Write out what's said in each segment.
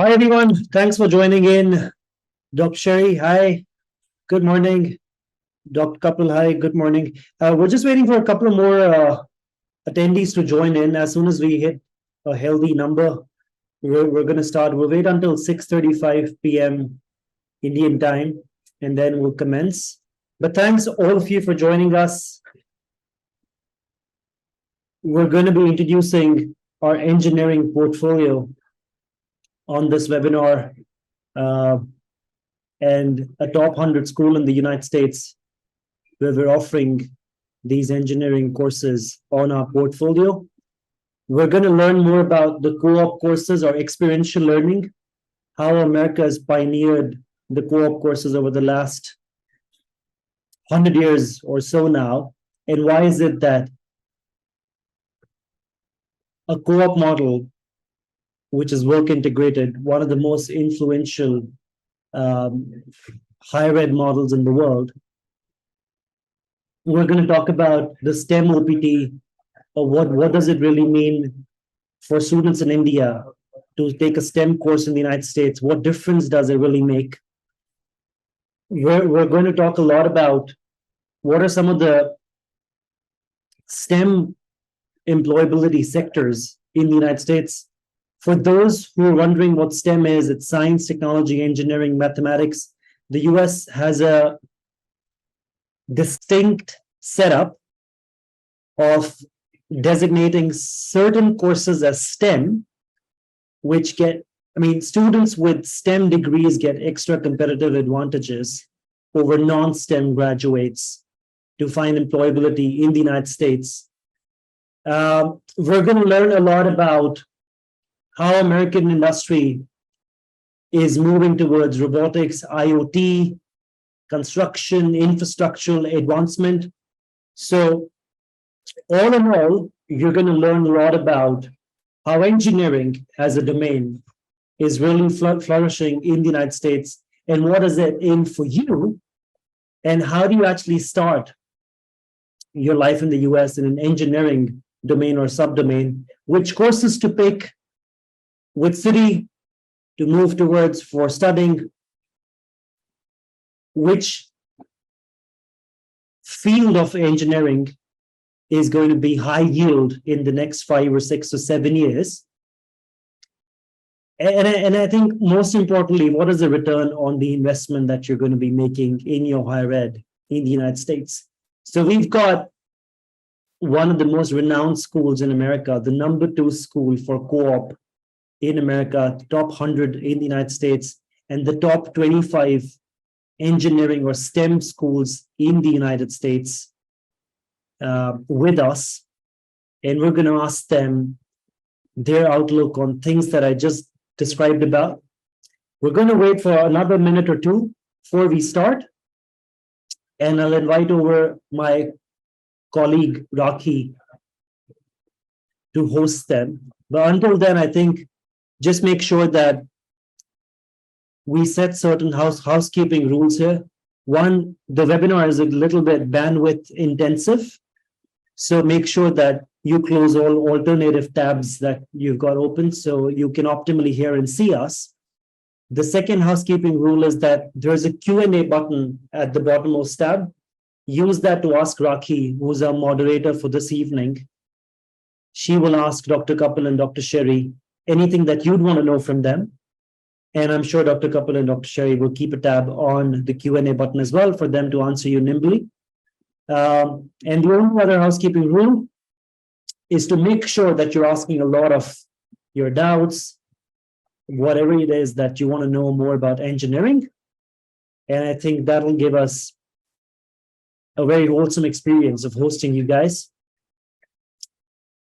Hi, everyone. Thanks for joining in. Dr. Sherry, hi. Good morning. Dr. Kapil, hi. Good morning. We're just waiting for a couple of more attendees to join in. As soon as we hit a healthy number, we're going to start. We'll wait until 6:35 p.m. Indian time, and then we'll commence. But thanks all of you for joining us. We're going to be introducing our engineering portfolio on this webinar, and a top 100 school in the United States where we're offering these engineering courses on our portfolio. We're going to learn more about the co-op courses or experiential learning, how America has pioneered the co-op courses over the last 100 years or so now, and why is it that a co-op model, which is work integrated, one of the most influential higher ed models in the world. We're going to talk about the STEM OPT, or what does it really mean for students in India to take a STEM course in the United States? What difference does it really make? We're going to talk a lot about what are some of the STEM employability sectors in the United States. For those who are wondering what STEM is, it's science, technology, engineering, mathematics. The US has a distinct setup of designating certain courses as STEM, which students with STEM degrees get extra competitive advantages over non-STEM graduates to find employability in the United States. We're going to learn a lot about how American industry is moving towards robotics, IoT, construction, infrastructural advancement. So all in all, you're going to learn a lot about how engineering as a domain is really flourishing in the United States, and what does it aim for you, and how do you actually start your life in the US in an engineering domain or subdomain, which courses to pick, which city to move towards for studying, which field of engineering is going to be high yield in the next 5 or 6 or 7 years. And I think most importantly, what is the return on the investment that you're going to be making in your higher ed in the United States? So we've got one of the most renowned schools in America, the number 2 school for co-op in America, top 100 in the United States, and the top 25 engineering or STEM schools in the United States with us. And we're going to ask them their outlook on things that I just described about. We're going to wait for another minute or two before we start. And I'll invite over my colleague, Rakhi, to host them. But until then, I think just make sure that we set certain housekeeping rules here. One, the webinar is a little bit bandwidth intensive. So make sure that you close all alternative tabs that you've got open so you can optimally hear and see us. The second housekeeping rule is that there's a Q&A button at the bottommost tab. Use that to ask Rakhi, who's our moderator for this evening. She will ask Dr. Kapil and Dr. Sherry anything that you'd want to know from them. And I'm sure Dr. Kapil and Dr. Sherry will keep a tab on the Q&A button as well for them to answer you nimbly. And the only other housekeeping rule is to make sure that you're asking a lot of your doubts, whatever it is that you want to know more about engineering. And I think that'll give us a very wholesome experience of hosting you guys.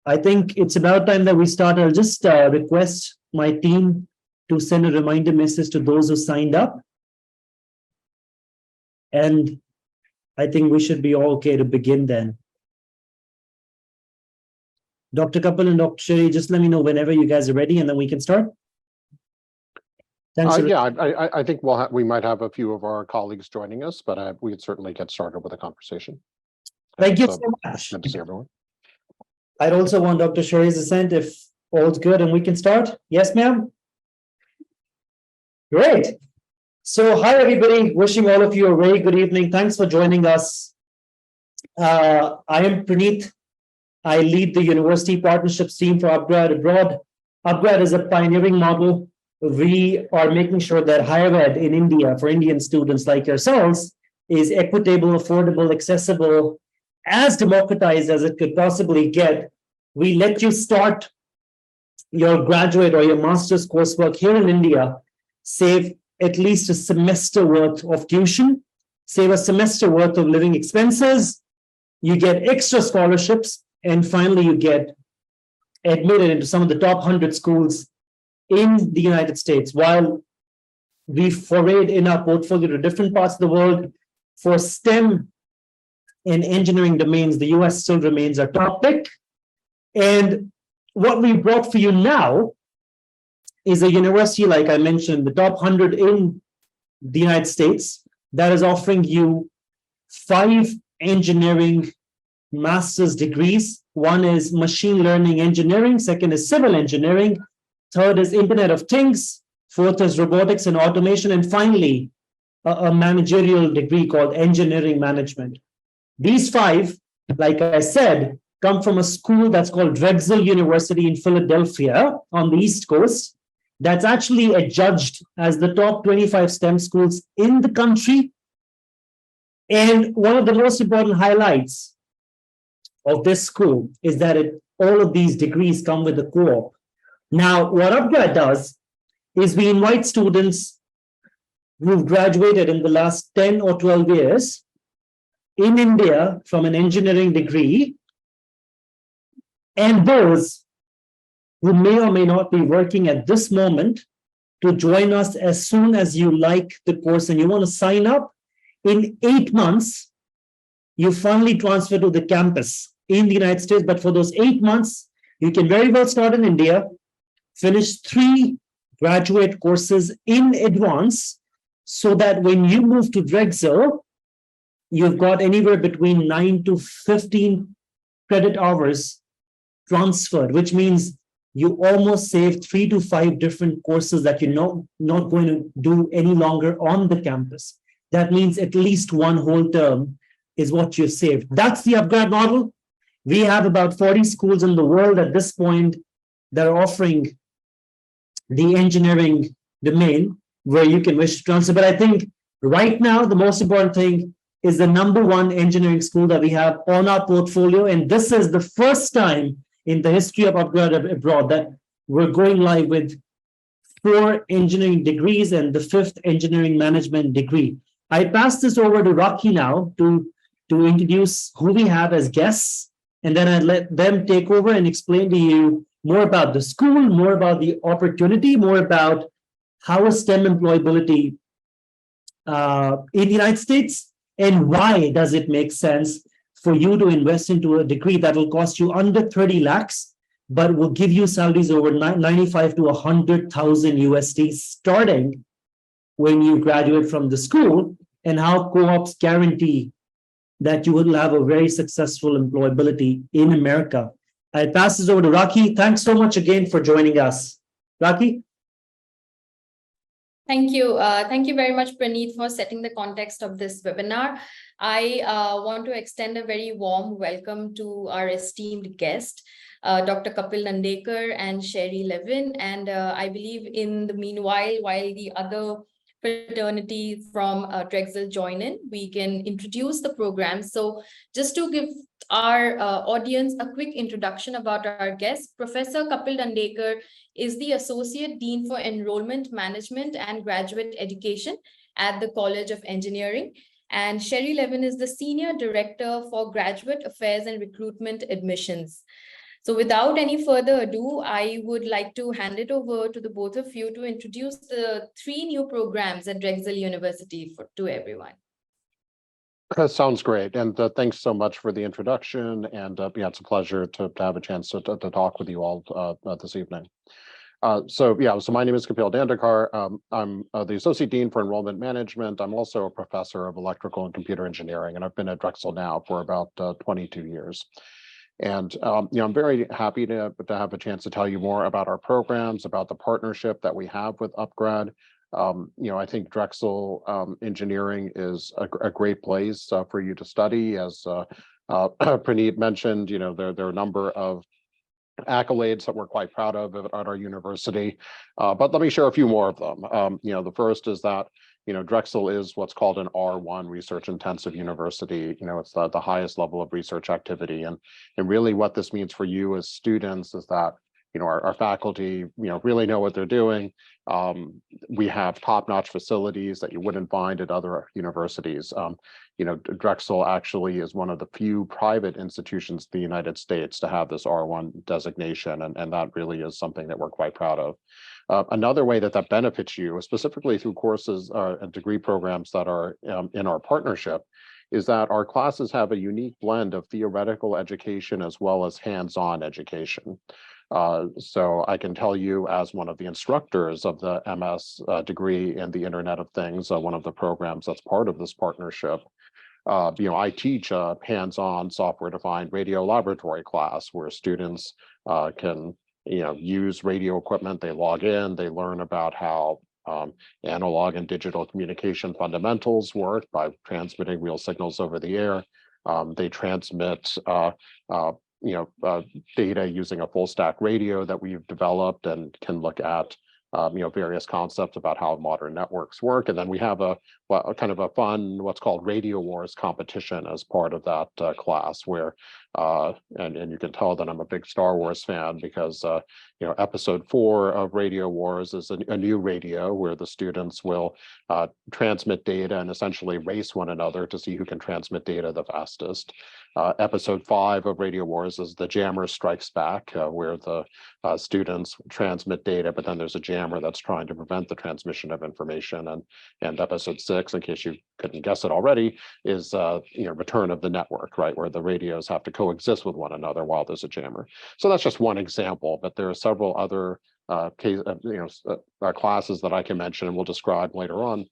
I think it's about time that we start. I'll just request my team to send a reminder message to those who signed up. And I think we should be all okay to begin then. Dr. Kapil and Dr. Sherry, just let me know whenever you guys are ready, and then we can start. Thanks. I think we might have a few of our colleagues joining us, but we could certainly get started with a conversation. Thank you so much. Good to see everyone. I'd also want Dr. Sherry's assent if all's good and we can start. Yes, ma'am? Great. So, hi, everybody. Wishing all of you a very good evening. Thanks for joining us. I am Praneeth. I lead the university partnerships team for UpGrad Abroad. UpGrad is a pioneering model. We are making sure that higher ed in India for Indian students like yourselves is equitable, affordable, accessible, as democratized as it could possibly get. We let you start your graduate or your master's coursework here in India, save at least a semester worth of tuition, save a semester worth of living expenses, you get extra scholarships, and finally you get admitted into some of the top 100 schools in the United States. While we forayed in our portfolio to different parts of the world, for STEM and engineering domains, the US still remains our top pick. And what we brought for you now is a university, like I mentioned, the top 100 in the United States, that is offering you 5 engineering master's degrees. One is machine learning engineering, second is civil engineering, third is Internet of Things, fourth is robotics and automation, and finally, a managerial degree called engineering management. These 5, like I said, come from a school that's called Drexel University in Philadelphia on the East Coast. That's actually adjudged as the top 25 STEM schools in the country. And one of the most important highlights of this school is that all of these degrees come with a co-op. Now, what UpGrad does is we invite students who've graduated in the last 10 or 12 years in India from an engineering degree, and those who may or may not be working at this moment to join us as soon as you like the course and you want to sign up. In 8 months, you finally transfer to the campus in the United States. But for those 8 months, you can very well start in India, finish 3 graduate courses in advance, so that when you move to Drexel, you've got anywhere between 9 to 15 credit hours transferred, which means you almost save 3 to 5 different courses that you're not going to do any longer on the campus. That means at least one whole term is what you've saved. That's the UpGrad model. We have about 40 schools in the world at this point that are offering the engineering domain where you can wish to transfer. But I think right now, the most important thing is the #1 engineering school that we have on our portfolio. And this is the first time in the history of UpGrad Abroad that we're going live with 4 engineering degrees and the 5th engineering management degree. I pass this over to Rocky now to introduce who we have as guests, and then I let them take over and explain to you more about the school, more about the opportunity, more about how is STEM employability in the United States, and why does it make sense for you to invest into a degree that will cost you under 30 lakhs, but will give you salaries over 95 to 100,000 USD starting when you graduate from the school, and how co-ops guarantee that you will have a very successful employability in America. I pass this over to Rocky. Thanks so much again for joining us. Rocky? Thank you. Thank you very much, Praneeth, for setting the context of this webinar. I want to extend a very warm welcome to our esteemed guest, Dr. Kapil Dandekar and Sherry Levin. And I believe in the meanwhile, while the other fraternity from Drexel join in, we can introduce the program. So just to give our audience a quick introduction about our guest, Professor Kapil Dandekar is the Associate Dean for Enrollment Management and Graduate Education at the College of Engineering. And Sherry Levin is the Senior Director for Graduate Affairs and Recruitment Admissions. So without any further ado, I would like to hand it over to the both of you to introduce the 3 new programs at Drexel University to everyone. Sounds great. And thanks so much for the introduction. And yeah, it's a pleasure to have a chance to talk with you all this evening. So my name is Kapil Dandekar. I'm the Associate Dean for Enrollment Management. I'm also a professor of electrical and computer engineering, and I've been at Drexel now for about 22 years. And I'm very happy to have a chance to tell you more about our programs, about the partnership that we have with UpGrad, I think Drexel engineering is a great place for you to study. As Praneet mentioned, there are a number of accolades that we're quite proud of at our university. But let me share a few more of them. The first is that, Drexel is what's called an R1 research intensive university. It's the highest level of research activity. And really what this means for you as students is that, our faculty, really know what they're doing. We have top-notch facilities that you wouldn't find at other universities. Drexel actually is one of the few private institutions in the United States to have this R1 designation, and that really is something that we're quite proud of. Another way that benefits you, specifically through courses and degree programs that are in our partnership, is that our classes have a unique blend of theoretical education as well as hands-on education. So I can tell you, as one of the instructors of the MS degree in the Internet of Things, one of the programs that's part of this partnership, I teach a hands-on software-defined radio laboratory class where students can, use radio equipment. They log in, they learn about how analog and digital communication fundamentals work by transmitting real signals over the air. They transmit data using a full stack radio that we've developed and can look at various concepts about how modern networks work. And then we have a kind of a fun, what's called Radio Wars competition as part of that class, where, and you can tell that I'm a big Star Wars fan because, episode 4 of Radio Wars is a new radio where the students will transmit data and essentially race one another to see who can transmit data the fastest. Episode 5 of Radio Wars is the Jammer Strikes Back, where the students transmit data, but then there's a jammer that's trying to prevent the transmission of information. And episode 6, in case you couldn't guess it already, is Return of the Network, right, where the radios have to coexist with one another while there's a jammer. So that's just one example, but there are several other classes that I can mention and we'll describe later on,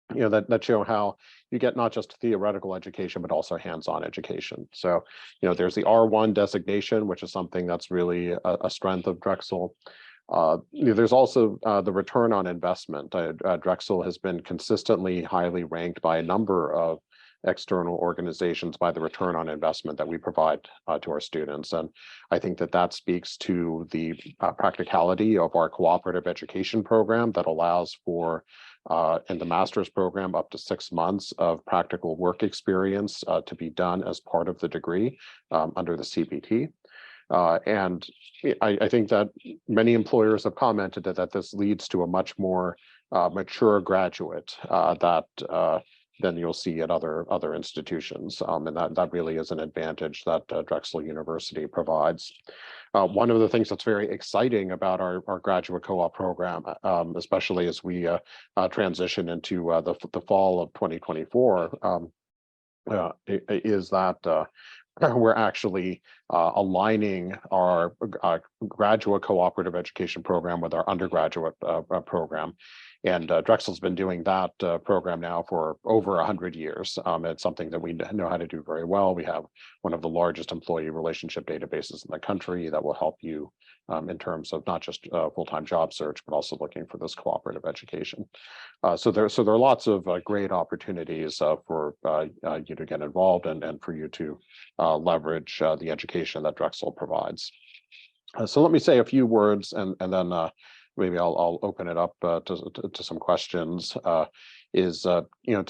that show how you get not just theoretical education, but also hands-on education. So, there's the R1 designation, which is something that's really a strength of Drexel. There's also the return on investment. Drexel has been consistently highly ranked by a number of external organizations by the return on investment that we provide to our students. And I think that speaks to the practicality of our cooperative education program that allows for in the master's program up to 6 months of practical work experience to be done as part of the degree under the CPT. And I think that many employers have commented that this leads to a much more mature graduate than you'll see at other institutions. And that really is an advantage that Drexel University provides. One of the things that's very exciting about our graduate co-op program, especially as we transition into the fall of 2024, is that we're actually aligning our graduate cooperative education program with our undergraduate program. And Drexel's been doing that program now for over 100 years. It's something that we know how to do very well. We have one of the largest employee relationship databases in the country that will help you in terms of not just full-time job search, but also looking for this cooperative education. So there are lots of great opportunities for you to get involved and for you to leverage the education that Drexel provides. So let me say a few words and then maybe I'll open it up to some questions, to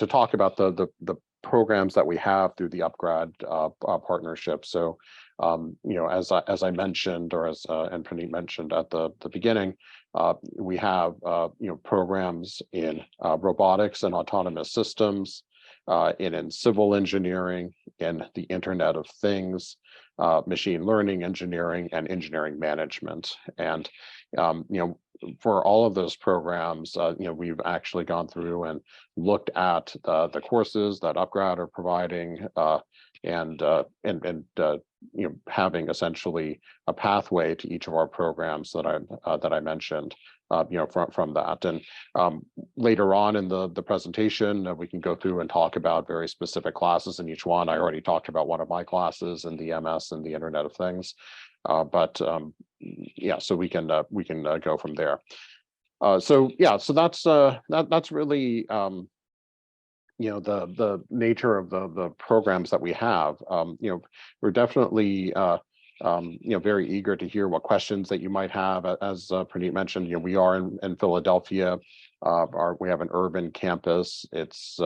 talk about the programs that we have through the UpGrad partnership. So, as I mentioned, or as and Praneet mentioned at the beginning, we have programs in robotics and autonomous systems, in civil engineering, in the Internet of Things, machine learning engineering, and engineering management. And for all of those programs, we've actually gone through and looked at the courses that UpGrad are providing, and having essentially a pathway to each of our programs that I mentioned. From that, and later on in the presentation, we can go through and talk about very specific classes in each one. I already talked about one of my classes in the MS and the Internet of Things, so we can go from there. So that's really the nature of the programs that we have. We're definitely very eager to hear what questions that you might have. As Praneet mentioned, we are in Philadelphia. We have an urban campus. It's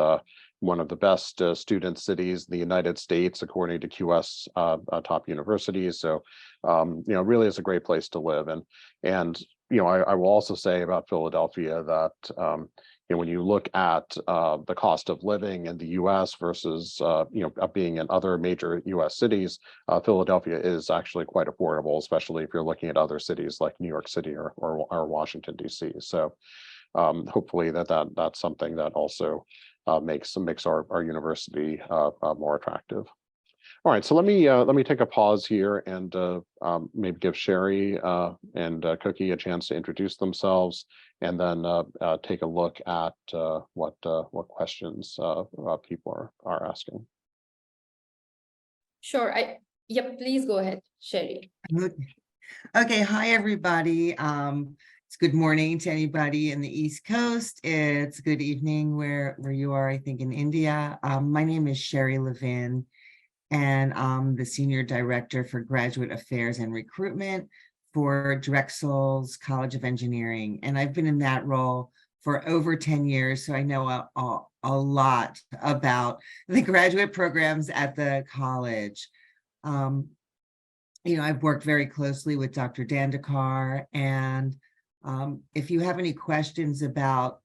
one of the best student cities in the United States, according to QS top universities. So, really is a great place to live. And I will also say about Philadelphia that when you look at the cost of living in the U.S. versus being in other major U.S. cities, Philadelphia is actually quite affordable, especially if you're looking at other cities like New York City or Washington D.C. So hopefully that's something that also makes our university more attractive. All right, so let me take a pause here and maybe give Sherry and Cookie a chance to introduce themselves, and then take a look at what questions people are asking. Sure. Please go ahead, Sherry. Okay, hi everybody. It's good morning to anybody in the East Coast. It's good evening where you are, I think, in India. My name is Sherry Levin, and I'm the Senior Director for Graduate Affairs and Recruitment for Drexel's College of Engineering. And I've been in that role for over 10 years, so I know a lot about the graduate programs at the college. I've worked very closely with Dr. Dandekar, and if you have any questions about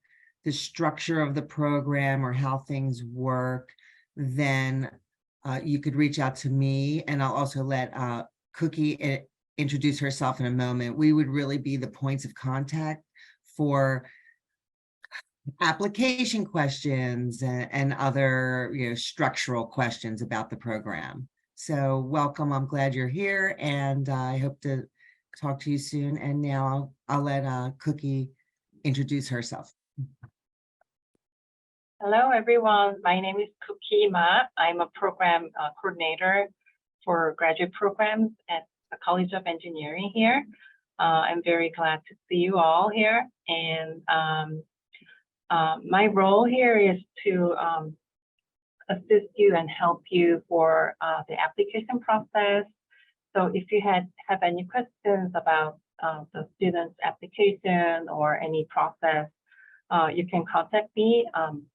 the structure of the program or how things work, then you could reach out to me, and I'll also let Cookie introduce herself in a moment. We would really be the points of contact for application questions and other structural questions about the program. So welcome. I'm glad you're here, and I hope to talk to you soon. And now I'll let Cookie introduce herself. Hello, everyone. My name is Cookie Ma. I'm a program coordinator for graduate programs at the College of Engineering here. I'm very glad to see you all here. And my role here is to assist you and help you for the application process. So if you have any questions about the student's application or any process, you can contact me.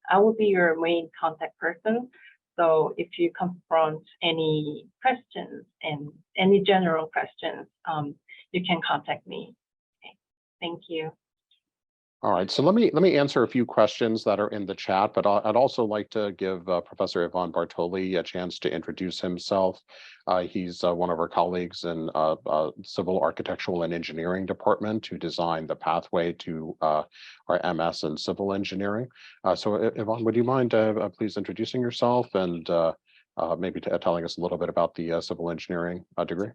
I will be your main contact person. So if you confront any questions and any general questions, you can contact me. Okay. Thank you. All right, so let me answer a few questions that are in the chat, but I'd also like to give Professor Ivan Bartoli a chance to introduce himself. He's one of our colleagues in Civil Architectural and Engineering Department who designed the pathway to our MS in Civil Engineering. So Ivan, would you mind please introducing yourself and maybe telling us a little bit about the Civil Engineering degree?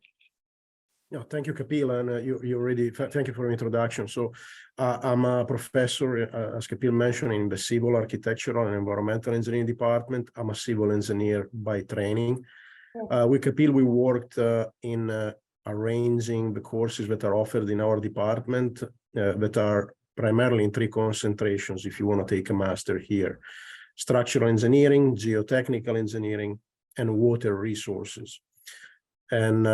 Yeah, thank you, Kapil, and you already thank you for the introduction. So I'm a professor, as Kapil mentioned, in the Civil Architectural and Environmental Engineering Department. I'm a civil engineer by training. With Kapil, we worked in arranging the courses that are offered in our department that are primarily in three concentrations if you want to take a master here: structural engineering, geotechnical engineering, and water resources. And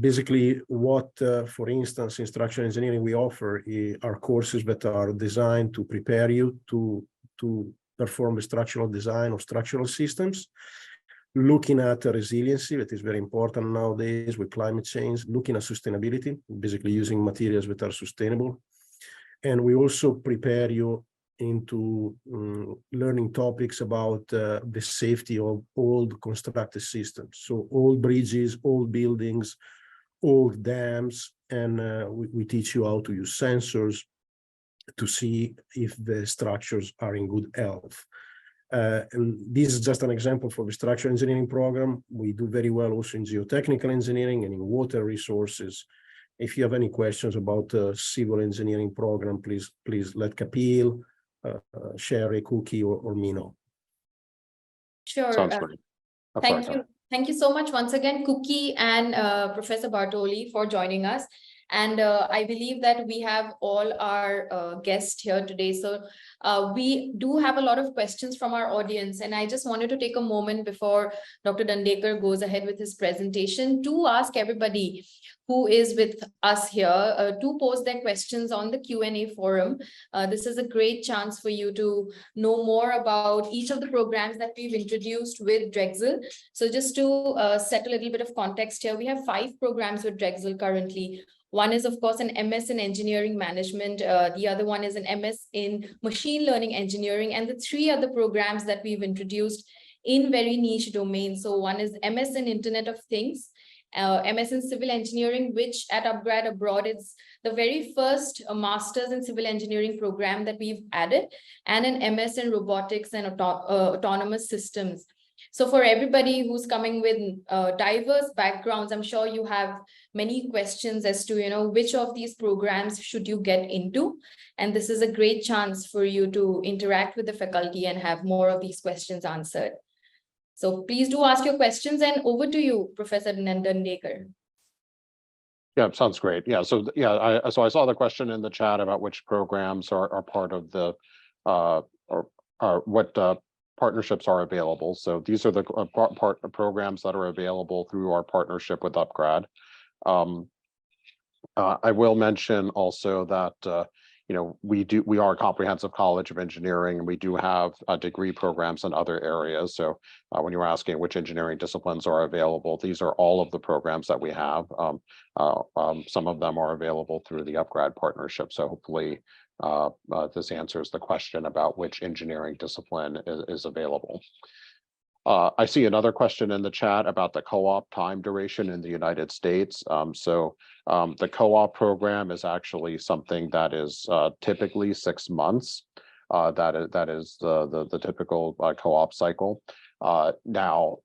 basically what, for instance, in structural engineering, we offer are courses that are designed to prepare you to perform the structural design of structural systems, looking at resiliency, that is very important nowadays with climate change, looking at sustainability, basically using materials that are sustainable. And we also prepare you into learning topics about the safety of old constructed systems. So old bridges, old buildings, old dams, and we teach you how to use sensors to see if the structures are in good health. And this is just an example for the structural engineering program. We do very well also in geotechnical engineering and in water resources. If you have any questions about the civil engineering program, please let Kapil, Sherry, Cookie, or me know. Sure. Sounds great. Thank you. Thank you so much once again, Cookie and Professor Bartoli, for joining us. And I believe that we have all our guests here today. So we do have a lot of questions from our audience. And I just wanted to take a moment before Dr. Dandekar goes ahead with his presentation to ask everybody who is with us here to post their questions on the Q&A forum. This is a great chance for you to know more about each of the programs that we've introduced with Drexel. So just to set a little bit of context here, we have 5 programs with Drexel currently. One is, of course, an MS in engineering management. The other one is an MS in machine learning engineering. And the 3 other programs that we've introduced in very niche domains. So one is MS in Internet of Things, MS in civil engineering, which at UpGrad abroad is the very first master's in civil engineering program that we've added, and an MS in robotics and autonomous systems. So for everybody who's coming with diverse backgrounds, I'm sure you have many questions as to, you know, which of these programs should you get into? And this is a great chance for you to interact with the faculty and have more of these questions answered. So please do ask your questions, and over to you, Professor Dandekar. Yeah, sounds great. Yeah, so I saw the question in the chat about which programs are part of the or what partnerships are available. So these are the programs that are available through our partnership with UpGrad. I will mention also that you know, we are a comprehensive college of engineering, and we do have degree programs in other areas. So when you're asking which engineering disciplines are available, these are all of the programs that we have. Some of them are available through the UpGrad partnership. So hopefully this answers the question about which engineering discipline is available. I see another question in the chat about the co-op time duration in the United States. The co-op program is actually something that is typically 6 months. That is the typical co-op cycle. Now,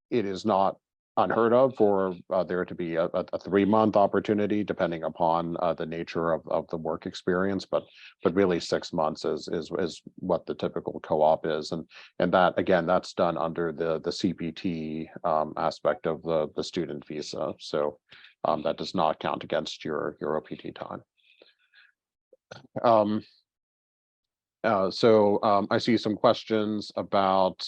it is not unheard of for there to be a 3-month opportunity, depending upon the nature of the work experience, but really 6 months is what the typical co-op is, and that, again, that's done under the CPT aspect of the student visa. So that does not count against your OPT time. I see some questions about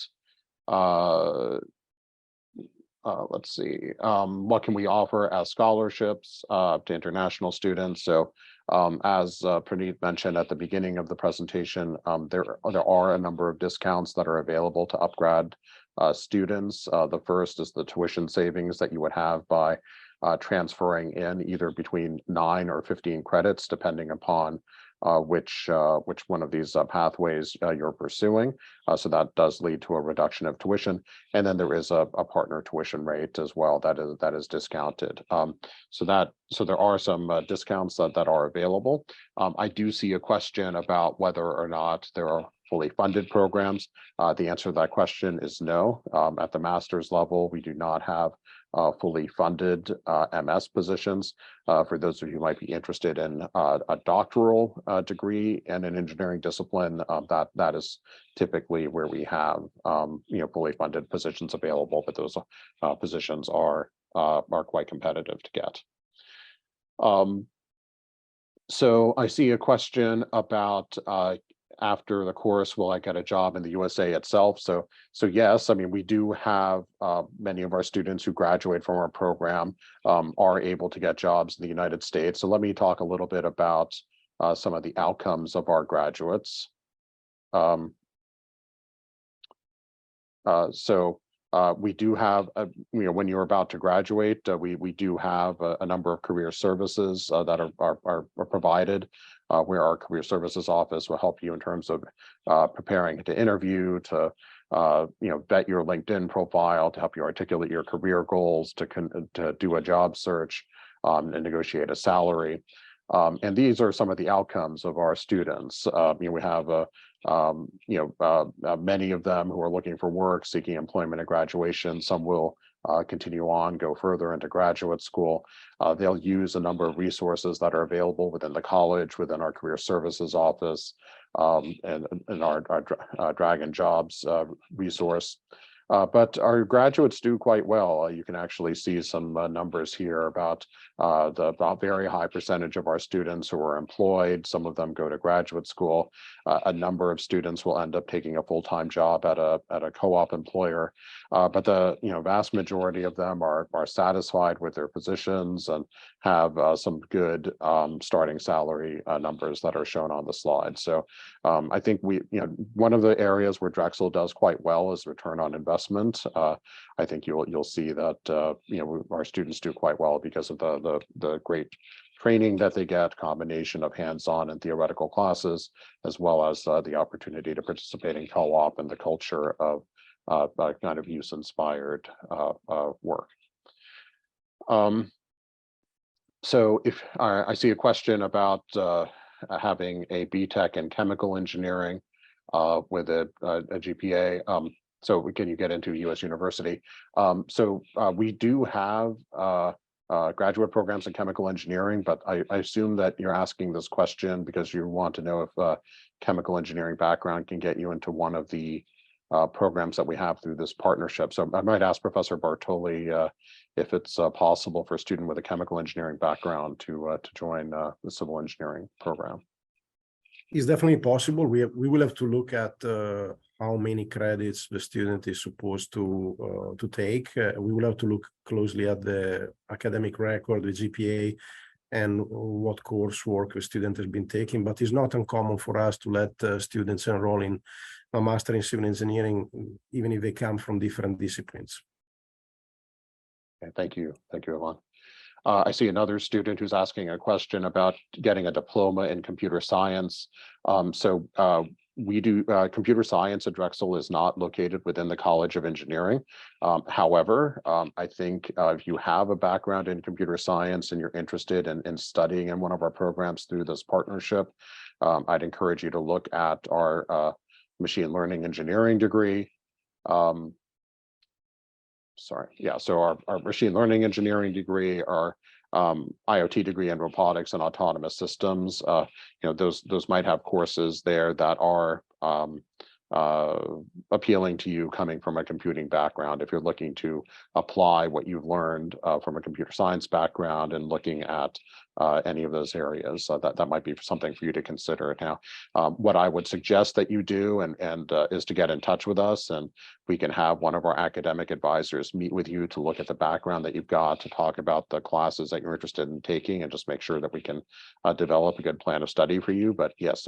let's see, what can we offer as scholarships to international students? So as Praneeth mentioned at the beginning of the presentation, there are a number of discounts that are available to UpGrad students. The first is the tuition savings that you would have by transferring in either between 9 or 15 credits, depending upon which one of these pathways you're pursuing. So that does lead to a reduction of tuition. And then there is a partner tuition rate as well that is discounted. So there are some discounts that are available. I do see a question about whether or not there are fully funded programs. The answer to that question is no. At the master's level, we do not have fully funded MS positions. For those of you who might be interested in a doctoral degree in an engineering discipline, that is typically where we have fully funded positions available, but those positions are quite competitive to get. So I see a question about after the course, will I get a job in the USA itself? So yes, I mean, we do have many of our students who graduate from our program are able to get jobs in the United States. So let me talk a little bit about some of the outcomes of our graduates. We do have, when you're about to graduate, we do have a number of career services that are provided, where our career services office will help you in terms of preparing to interview, to vet your LinkedIn profile, to help you articulate your career goals, to do a job search, and negotiate a salary. And these are some of the outcomes of our students. We have many of them who are looking for work, seeking employment at graduation. Some will continue on, go further into graduate school. They'll use a number of resources that are available within the college, within our career services office, and our Dragon Jobs resource. But our graduates do quite well. You can actually see some numbers here about the very high percentage of our students who are employed. Some of them go to graduate school. A number of students will end up taking a full-time job at a co-op employer. But the vast majority of them are satisfied with their positions and have some good starting salary numbers that are shown on the slide. So I think one of the areas where Drexel does quite well is return on investment. I think you'll see that our students do quite well because of the great training that they get, combination of hands-on and theoretical classes, as well as the opportunity to participate in co-op and the culture of kind of use-inspired work. So if I see a question about having a BTech in chemical engineering with a GPA. So can you get into US University? So we do have graduate programs in chemical engineering, but I assume that you're asking this question because you want to know if chemical engineering background can get you into one of the programs that we have through this partnership. So I might ask Professor Bartoli if it's possible for a student with a chemical engineering background to join the civil engineering program. It's definitely possible. We will have to look at how many credits the student is supposed to take. We will have to look closely at the academic record, the GPA, and what coursework the student has been taking. But it's not uncommon for us to let students enroll in a master in civil engineering, even if they come from different disciplines. Okay, thank you, Ivan. I see another student who's asking a question about getting a diploma in computer science. We do computer science at Drexel is not located within the College of Engineering. However, I think if you have a background in computer science and you're interested in studying in one of our programs through this partnership, I'd encourage you to look at our machine learning engineering degree. So our machine learning engineering degree, our IoT degree in robotics and autonomous systems, those might have courses there that are appealing to you coming from a computing background. If you're looking to apply what you've learned from a computer science background and looking at any of those areas, that might be something for you to consider. Now, what I would suggest that you do and is to get in touch with us, and we can have one of our academic advisors meet with you to look at the background that you've got, to talk about the classes that you're interested in taking, and just make sure that we can develop a good plan of study for you. But yes,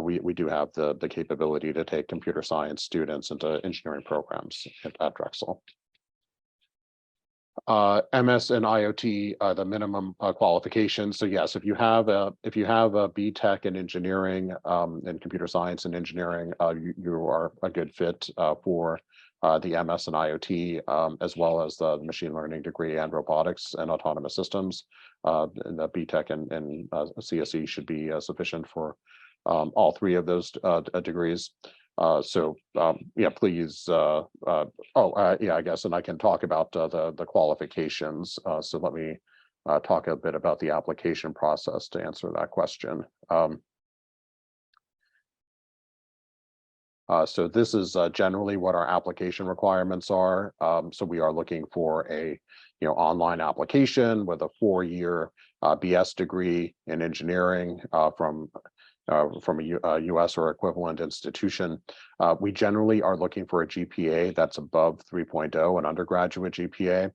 we do have the capability to take computer science students into engineering programs at Drexel. MS and IoT, the minimum qualifications. So yes, if you have a BTech in engineering and computer science and engineering, you are a good fit for the MS and IoT, as well as the machine learning degree and robotics and autonomous systems. And the BTech and CSE should be sufficient for all three of those degrees. Please. I guess, and I can talk about the qualifications. So let me talk a bit about the application process to answer that question. So this is generally what our application requirements are. So we are looking for a online application with a 4-year BS degree in engineering from a US or equivalent institution. We generally are looking for a GPA that's above 3.0, an undergraduate GPA.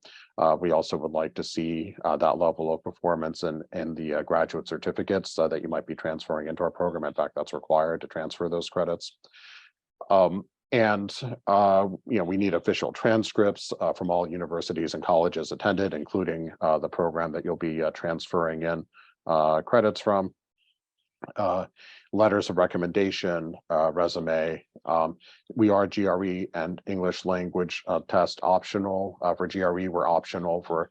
We also would like to see that level of performance in the graduate certificates that you might be transferring into our program. In fact, that's required to transfer those credits. We need official transcripts from all universities and colleges attended, including the program that you'll be transferring in credits from. Letters of recommendation, resume. We are GRE and English language test optional. For GRE, we're optional for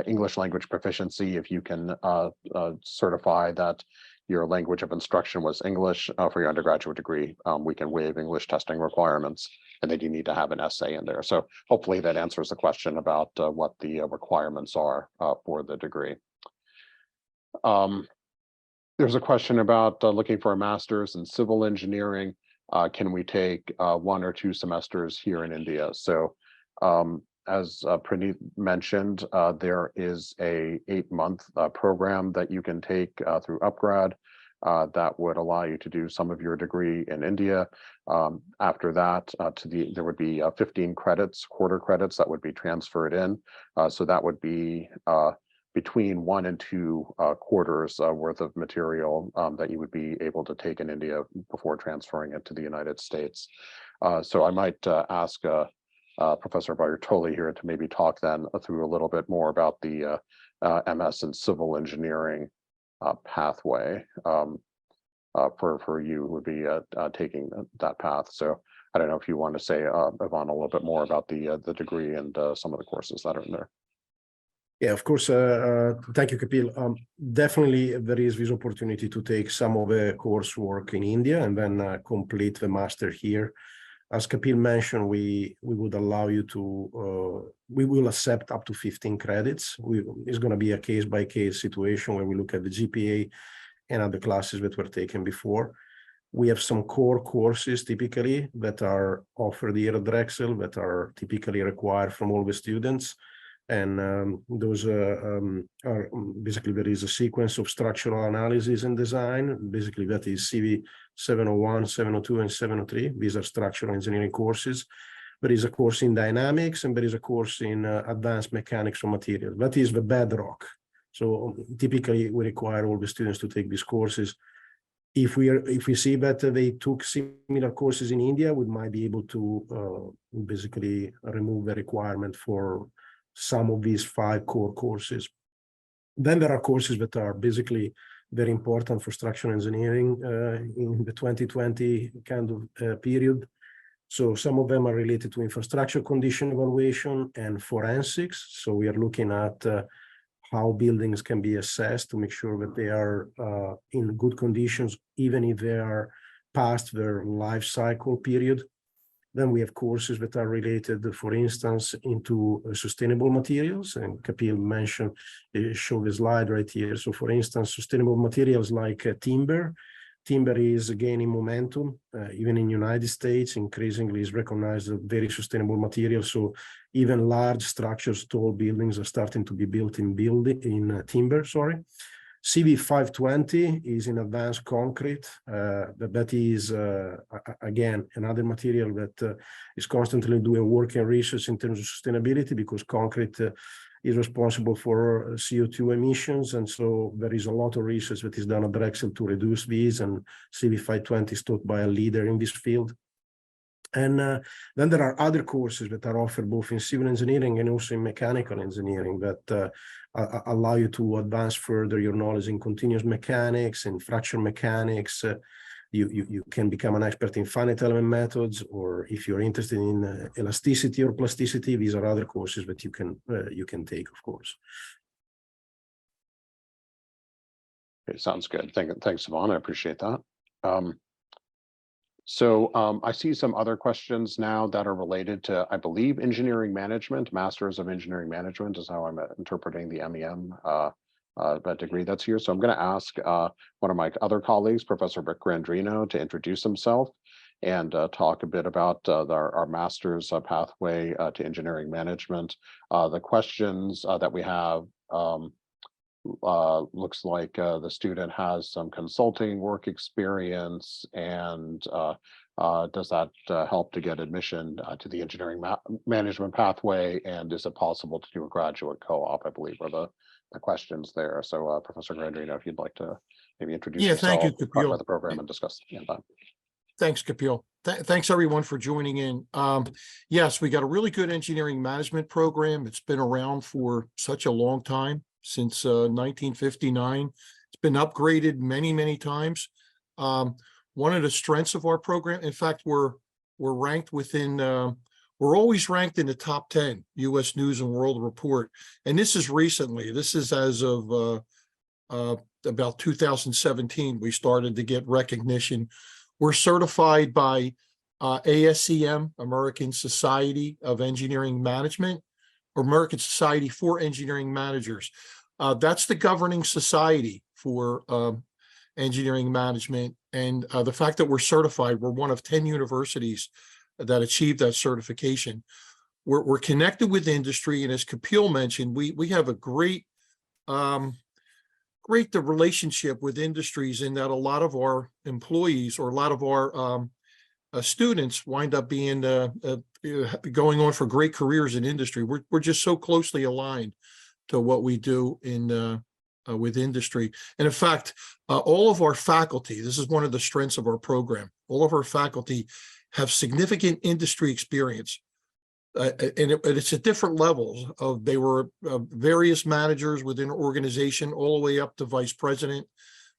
English language proficiency. If you can certify that your language of instruction was English for your undergraduate degree, we can waive English testing requirements, and then you need to have an essay in there. So hopefully that answers the question about what the requirements are for the degree. There's a question about looking for a master's in civil engineering. can we take 1 or 2 semesters here in India? So as Praneeth mentioned, there is a 8-month program that you can take through UpGrad that would allow you to do some of your degree in India. After that, there would be 15 credits, quarter credits that would be transferred in. So that would be between 1 and 2 quarters worth of material that you would be able to take in India before transferring it to the United States. So I might ask Professor Baroi here to maybe talk then through a little bit more about the MS in civil engineering pathway for you who would be taking that path. So I don't know if you want to say, Yvonne, a little bit more about the degree and some of the courses that are in there. Yeah, of course. Thank you, Kapil. Definitely, there is this opportunity to take some of the coursework in India and then complete the master here. As Kapil mentioned, we would allow you to, we will accept up to 15 credits. It's going to be a case-by-case situation where we look at the GPA and other classes that were taken before. We have some core courses typically that are offered here at Drexel that are typically required from all the students. And those are basically, there is a sequence of structural analysis and design. Basically, that is CV 701, 702, and 703. These are structural engineering courses. There is a course in dynamics, and there is a course in advanced mechanics of materials. That is the bedrock. So typically, we require all the students to take these courses. If we see that they took similar courses in India, we might be able to basically remove the requirement for some of these 5 core courses. Then there are courses that are basically very important for structural engineering in the 2020 kind of period. So some of them are related to infrastructure condition evaluation and forensics. So we are looking at how buildings can be assessed to make sure that they are in good conditions, even if they are past their life cycle period. Then we have courses that are related, for instance, into sustainable materials. And Kapil mentioned, show the slide right here. So for instance, sustainable materials like timber. Timber is gaining momentum, even in the United States, increasingly is recognized as a very sustainable material. So even large structures, tall buildings are starting to be built in timber, CV 520 is in advanced concrete. That is, again, another material that is constantly doing work and research in terms of sustainability, because concrete is responsible for CO2 emissions. And so there is a lot of research that is done at Drexel to reduce these, and CV 520 is taught by a leader in this field. And then there are other courses that are offered both in civil engineering and also in mechanical engineering that allow you to advance further your knowledge in continuous mechanics and fracture mechanics. You can become an expert in finite element methods, or if you're interested in elasticity or plasticity, these are other courses that you can take, of course. Okay, sounds good. Thanks, Yvonne. I appreciate that. So I see some other questions now that are related to, I believe, engineering management. Masters of Engineering Management is how I'm interpreting the MEM degree that's here. So I'm going to ask one of my other colleagues, Professor Rick Grandrino, to introduce himself and talk a bit about our master's pathway to engineering management. The questions that we have looks like the student has some consulting work experience, and does that help to get admission to the engineering management pathway? And is it possible to do a graduate co-op, I believe, are the questions there. So Professor Grandrino, if you'd like to maybe introduce yourself, thank you, talk Kapil. about the program and discuss the end. Thanks, Kapil. Thanks, everyone, for joining in. Yes, we got a really good engineering management program. It's been around for such a long time, since 1959. It's been upgraded many, many times. One of the strengths of our program, in fact, we're ranked within, we're always ranked in the top 10 U.S. News and World Report. And this is recently, this is as of about 2017, we started to get recognition. We're certified by ASEM, American Society of Engineering Management, or American Society for Engineering Managers. That's the governing society for engineering management. And the fact that we're certified, we're one of 10 universities that achieved that certification. We're connected with industry. And as Kapil mentioned, we have a great the relationship with industries in that a lot of our employees or a lot of our students wind up being going on for great careers in industry. We're just so closely aligned to what we do in with industry. And in fact, all of our faculty, this is one of the strengths of our program, all of our faculty have significant industry experience. And it's at different levels of, they were various managers within an organization all the way up to vice president.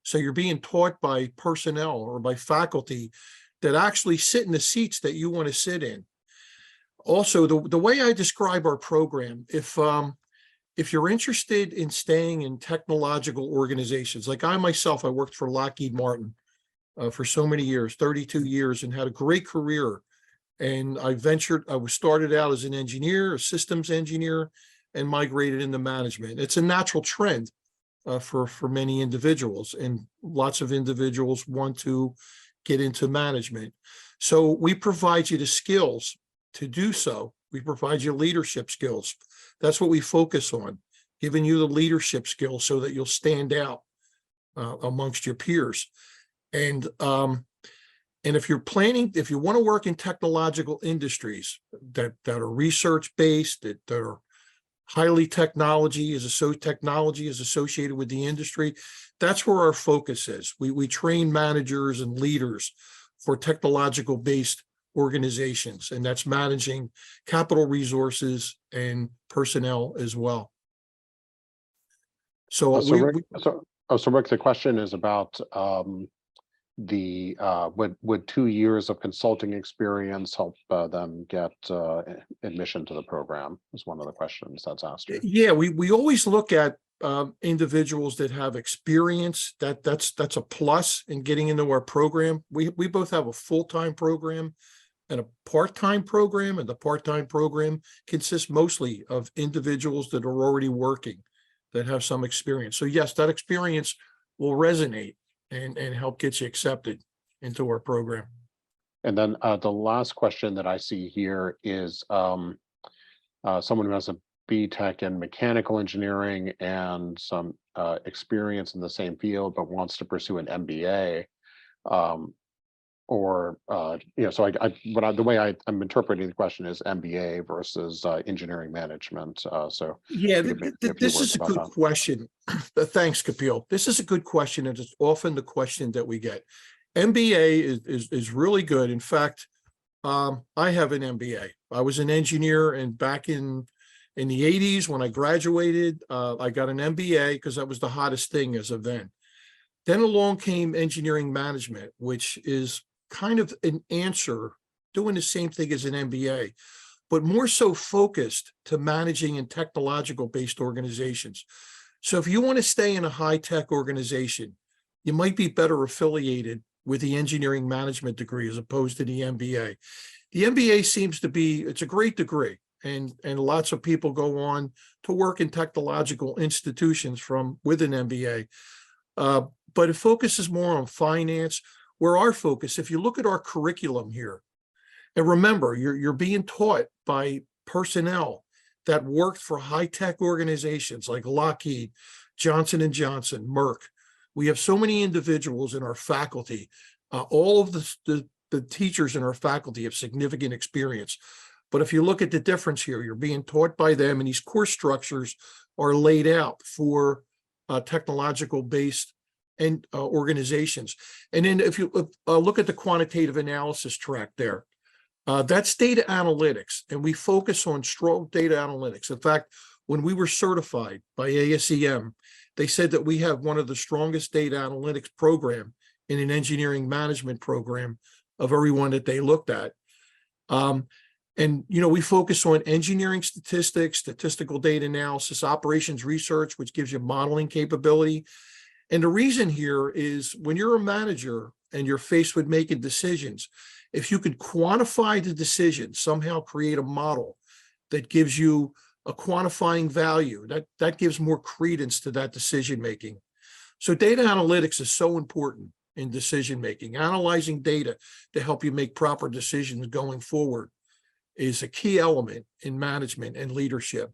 So you're being taught by personnel or by faculty that actually sit in the seats that you want to sit in. Also, the way I describe our program, if you're interested in staying in technological organizations, like I myself, I worked for Lockheed Martin for so many years, 32 years, and had a great career. And I started out as an engineer, a systems engineer, and migrated into management. It's a natural trend for many individuals, and lots of individuals want to get into management. So we provide you the skills to do so. We provide you leadership skills. That's what we focus on, giving you the leadership skills so that you'll stand out amongst your peers. And if you're planning, if you want to work in technological industries that are research-based, that are highly technology is associated with the industry, that's where our focus is. We train managers and leaders for technological-based organizations, and that's managing capital resources and personnel as well. So, Rick, the question is about would 2 years of consulting experience help them get admission to the program, is one of the questions that's asked here. Yeah, we always look at individuals that have experience. That's a plus in getting into our program. We both have a full-time program and a part-time program, and the part-time program consists mostly of individuals that are already working, that have some experience. So yes, that experience will resonate and help get you accepted into our program. And then the last question that I see here is someone who has a BTech in mechanical engineering and some experience in the same field, but wants to pursue an MBA. So the way I'm interpreting the question is MBA versus engineering management. Yeah, this is a good question. Thanks, Kapil. This is a good question, and it's often the question that we get. MBA is really good. In fact, I have an MBA. I was an engineer, and back in the 80s when I graduated, I got an MBA because that was the hottest thing as of then. Then along came engineering management, which is kind of an answer, doing the same thing as an MBA, but more so focused to managing in technological-based organizations. So if you want to stay in a high-tech organization, you might be better affiliated with the engineering management degree as opposed to the MBA. The MBA seems to be, it's a great degree, and lots of people go on to work in technological institutions with an MBA, but it focuses more on finance. Where our focus, if you look at our curriculum here, and remember, you're being taught by personnel that worked for high-tech organizations like Lockheed, Johnson & Johnson, Merck. We have so many individuals in our faculty. All of the teachers in our faculty have significant experience. But if you look at the difference here, you're being taught by them, and these course structures are laid out for technological-based and organizations. And then if you look at the quantitative analysis track there, that's data analytics, and we focus on strong data analytics. In fact, when we were certified by ASEM, they said that we have one of the strongest data analytics program in an engineering management program of everyone that they looked at. And, we focus on engineering statistics, statistical data analysis, operations research, which gives you modeling capability. And the reason here is when you're a manager and you're faced with making decisions, if you could quantify the decision, somehow create a model that gives you a quantifying value, that gives more credence to that decision making. So data analytics is so important in decision making. Analyzing data to help you make proper decisions going forward is a key element in management and leadership.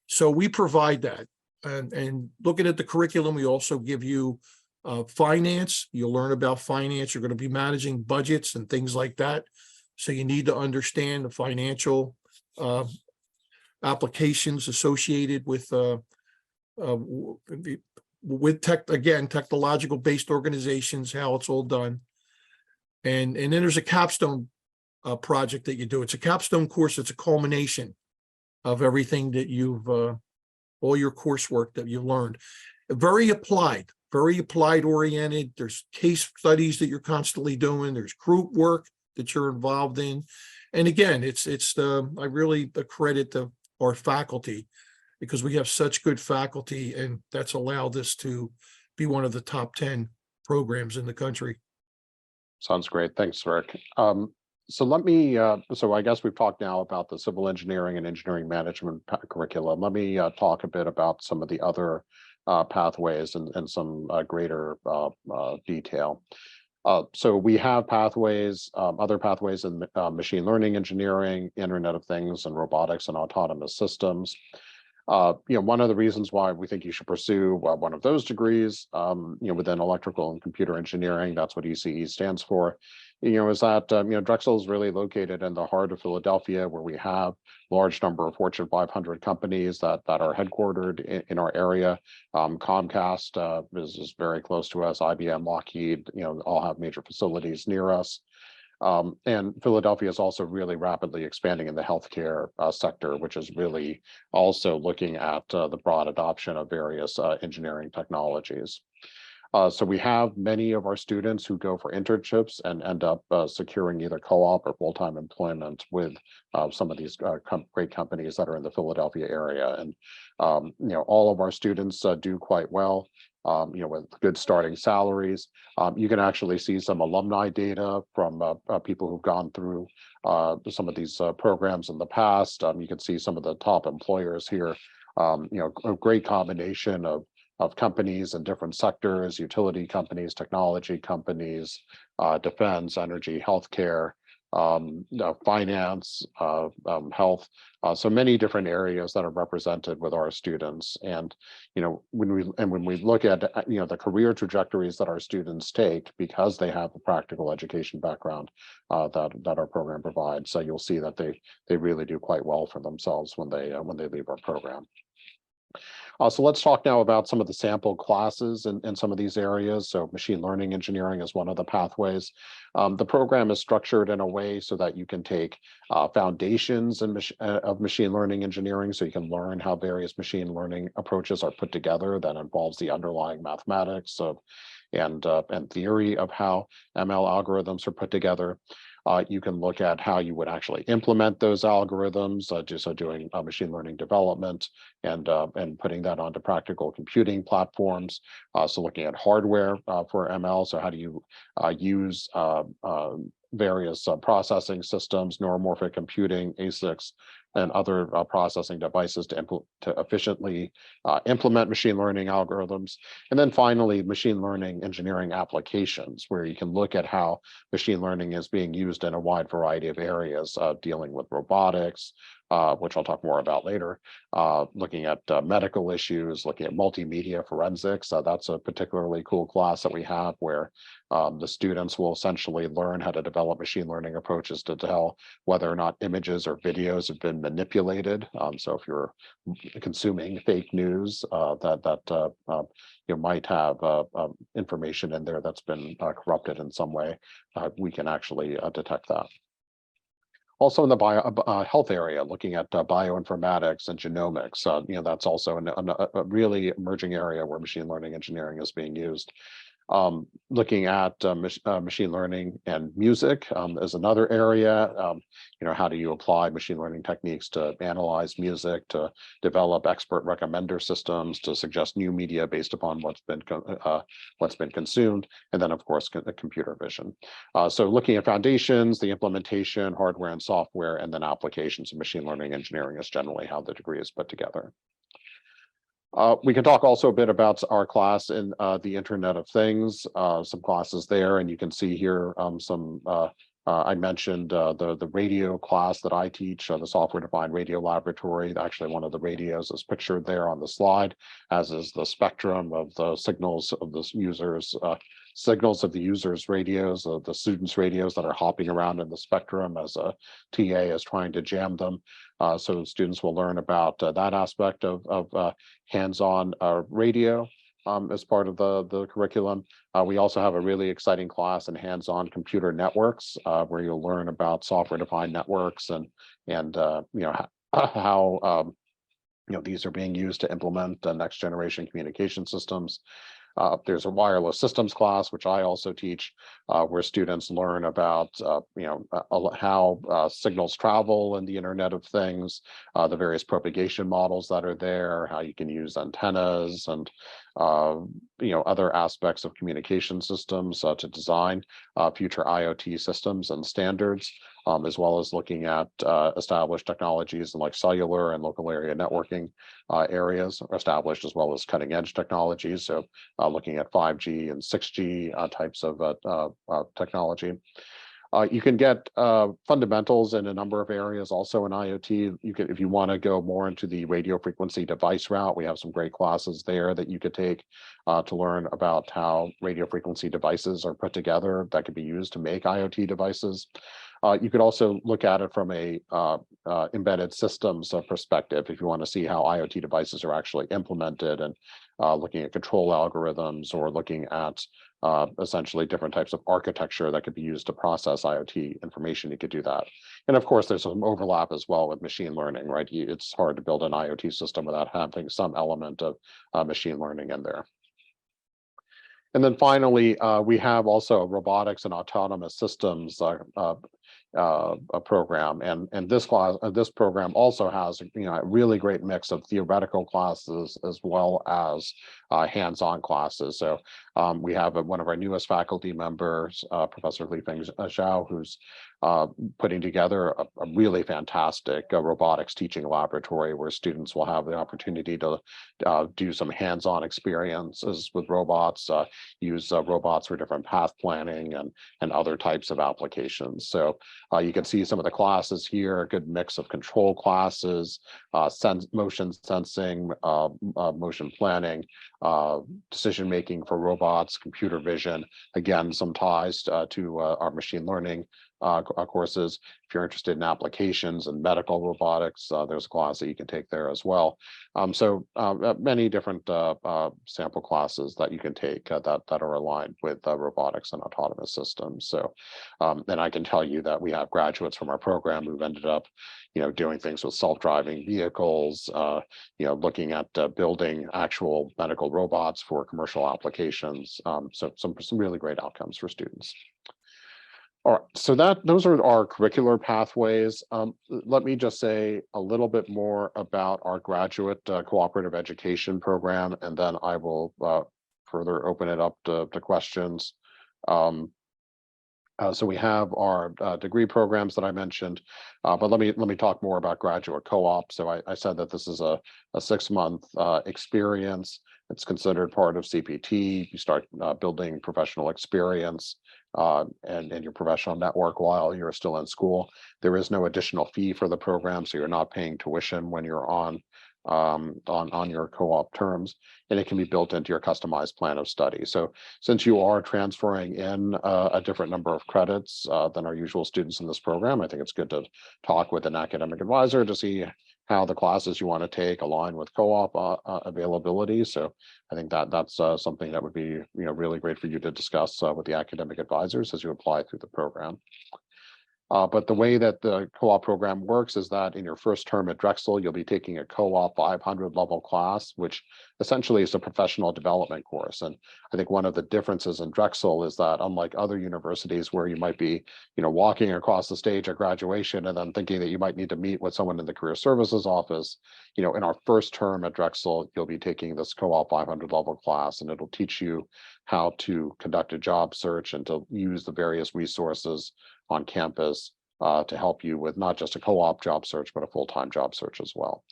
So we provide that. And looking at the curriculum, we also give you finance. You'll learn about finance. You're going to be managing budgets and things like that. So you need to understand the financial applications associated with technological based organizations, how it's all done. And then there's a capstone project that you do. It's a capstone course. It's a culmination of everything that you've, all your coursework that you've learned. Very applied oriented. There's case studies that you're constantly doing. There's group work that you're involved in. And again, I really accredit our faculty, because we have such good faculty, and that's allowed us to be one of the top 10 programs in the country. Sounds great. Thanks, Rick. So let me, so I guess we've talked now about the civil engineering and engineering management curriculum. Let me talk a bit about some of the other pathways and some greater detail. So we have pathways, other pathways in machine learning engineering, Internet of Things, and robotics and autonomous systems. One of the reasons why we think you should pursue one of those degrees, within electrical and computer engineering, that's what ECE stands for, is that, Drexel is really located in the heart of Philadelphia, where we have large number of Fortune 500 companies that are headquartered in our area. Comcast is very close to us. IBM, Lockheed, all have major facilities near us. And Philadelphia is also really rapidly expanding in the healthcare sector, which is really also looking at the broad adoption of various engineering technologies. So we have many of our students who go for internships and end up securing either co-op or full-time employment with some of these great companies that are in the Philadelphia area. And, all of our students do quite well. With good starting salaries. You can actually see some alumni data from people who've gone through some of these programs in the past. You can see some of the top employers here. A great combination of companies in different sectors: utility companies, technology companies, defense, energy, healthcare, finance, health. So many different areas that are represented with our students. And when we look at the career trajectories that our students take, because they have a practical education background that our program provides, so you'll see that they really do quite well for themselves when they leave our program. So let's talk now about some of the sample classes in some of these areas. So machine learning engineering is one of the pathways. The program is structured in a way so that you can take foundations of machine learning engineering, so you can learn how various machine learning approaches are put together. That involves the underlying mathematics and theory of how ML algorithms are put together. You can look at how you would actually implement those algorithms, just doing machine learning development and putting that onto practical computing platforms. So looking at hardware for ML. So how do you use various processing systems, neuromorphic computing, ASICs, and other processing devices to efficiently implement machine learning algorithms. And then finally, machine learning engineering applications, where you can look at how machine learning is being used in a wide variety of areas, dealing with robotics, which I'll talk more about later, looking at medical issues, looking at multimedia forensics. That's a particularly cool class that we have, where the students will essentially learn how to develop machine learning approaches to tell whether or not images or videos have been manipulated. So if you're consuming fake news that you might have information in there that's been corrupted in some way, we can actually detect that. Also in the health area, looking at bioinformatics and genomics, that's also a really emerging area where machine learning engineering is being used. Looking at machine learning and music is another area. How do you apply machine learning techniques to analyze music, to develop expert recommender systems, to suggest new media based upon what's been consumed, and then of course computer vision. So looking at foundations, the implementation, hardware and software, and then applications of machine learning engineering is generally how the degree is put together. We can talk also a bit about our class in the Internet of Things, some classes there, and you can see here I mentioned the radio class that I teach, the software-defined radio laboratory. Actually, one of the radios is pictured there on the slide, as is the spectrum of the signals of the users, radios, the students' radios that are hopping around in the spectrum as a TA is trying to jam them. So students will learn about that aspect of hands-on radio as part of the curriculum. We also have a really exciting class in hands-on computer networks where you'll learn about software-defined networks and how these are being used to implement the next generation communication systems. There's a wireless systems class, which I also teach, where students learn about how signals travel in the Internet of Things, the various propagation models that are there, how you can use antennas and other aspects of communication systems to design future IoT systems and standards, as well as looking at established technologies like cellular and local area networking areas are established, as well as cutting edge technologies. So looking at 5G and 6G types of technology. You can get fundamentals in a number of areas also in IoT. You could, if you want to go more into the radio frequency device route, we have some great classes there that you could take to learn about how radio frequency devices are put together that could be used to make IoT devices. You could also look at it from a embedded systems perspective if you want to see how IoT devices are actually implemented, and looking at control algorithms or looking at essentially different types of architecture that could be used to process IoT information. You could do that. And of course, there's some overlap as well with machine learning, right? It's hard to build an IoT system without having some element of machine learning in there. And then finally, we have also a robotics and autonomous systems a program, and this program also has a really great mix of theoretical classes as well as hands-on classes. So we have one of our newest faculty members, Professor Lifeng Zhao, who's putting together a really fantastic robotics teaching laboratory where students will have the opportunity to do some hands-on experiences with robots, use robots for different path planning and other types of applications. So you can see some of the classes here, a good mix of control classes, motion sensing, motion planning, decision-making for robots, computer vision, again, some ties to our machine learning courses. If you're interested in applications and medical robotics, there's a class that you can take there as well. So many different sample classes that you can take that are aligned with robotics and autonomous systems. So, and I can tell you that we have graduates from our program who've ended up, doing things with self-driving vehicles, looking at building actual medical robots for commercial applications. So some really great outcomes for students. All right, so those are our curricular pathways. Let me just say a little bit more about our graduate cooperative education program, and then I will further open it up to questions. So we have our degree programs that I mentioned, but let me talk more about graduate co-op. So I said that this is a 6-month experience. It's considered part of CPT. You start building professional experience and your professional network while you're still in school. There is no additional fee for the program, so you're not paying tuition when you're on your co-op terms, and it can be built into your customized plan of study. So since you are transferring in a different number of credits than our usual students in this program, I think it's good to talk with an academic advisor to see how the classes you want to take align with co-op availability. So I think that's something that would be really great for you to discuss with the academic advisors as you apply through the program. But the way that the co-op program works is that in your first term at Drexel, you'll be taking a co-op 500 level class, which essentially is a professional development course. And I think one of the differences in Drexel is that unlike other universities where you might be, walking across the stage at graduation and then thinking that you might need to meet with someone in the career services office, in our first term at Drexel, you'll be taking this co-op 500 level class, and it'll teach you how to conduct a job search and to use the various resources on campus to help you with not just a co-op job search, but a full-time job search as well.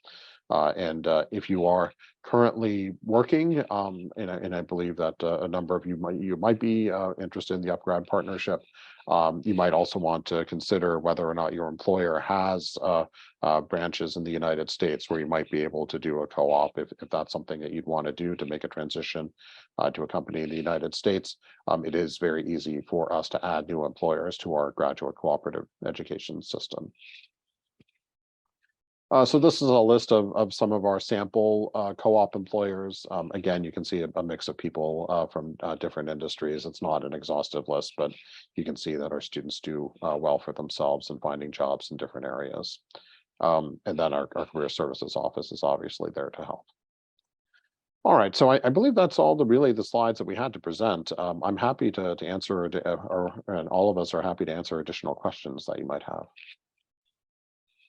And if you are currently working, and I believe that a number of you might be interested in the UpGrad partnership, you might also want to consider whether or not your employer has branches in the United States where you might be able to do a co-op if that's something that you'd want to do to make a transition to a company in the United States. It is very easy for us to add new employers to our graduate cooperative education system. So this is a list of some of our sample co-op employers. Again, you can see a mix of people from different industries. It's not an exhaustive list, but you can see that our students do well for themselves in finding jobs in different areas. And then our career services office is obviously there to help. All right, so I believe that's all really the slides that we had to present. I'm happy to answer, and all of us are happy to answer additional questions that you might have.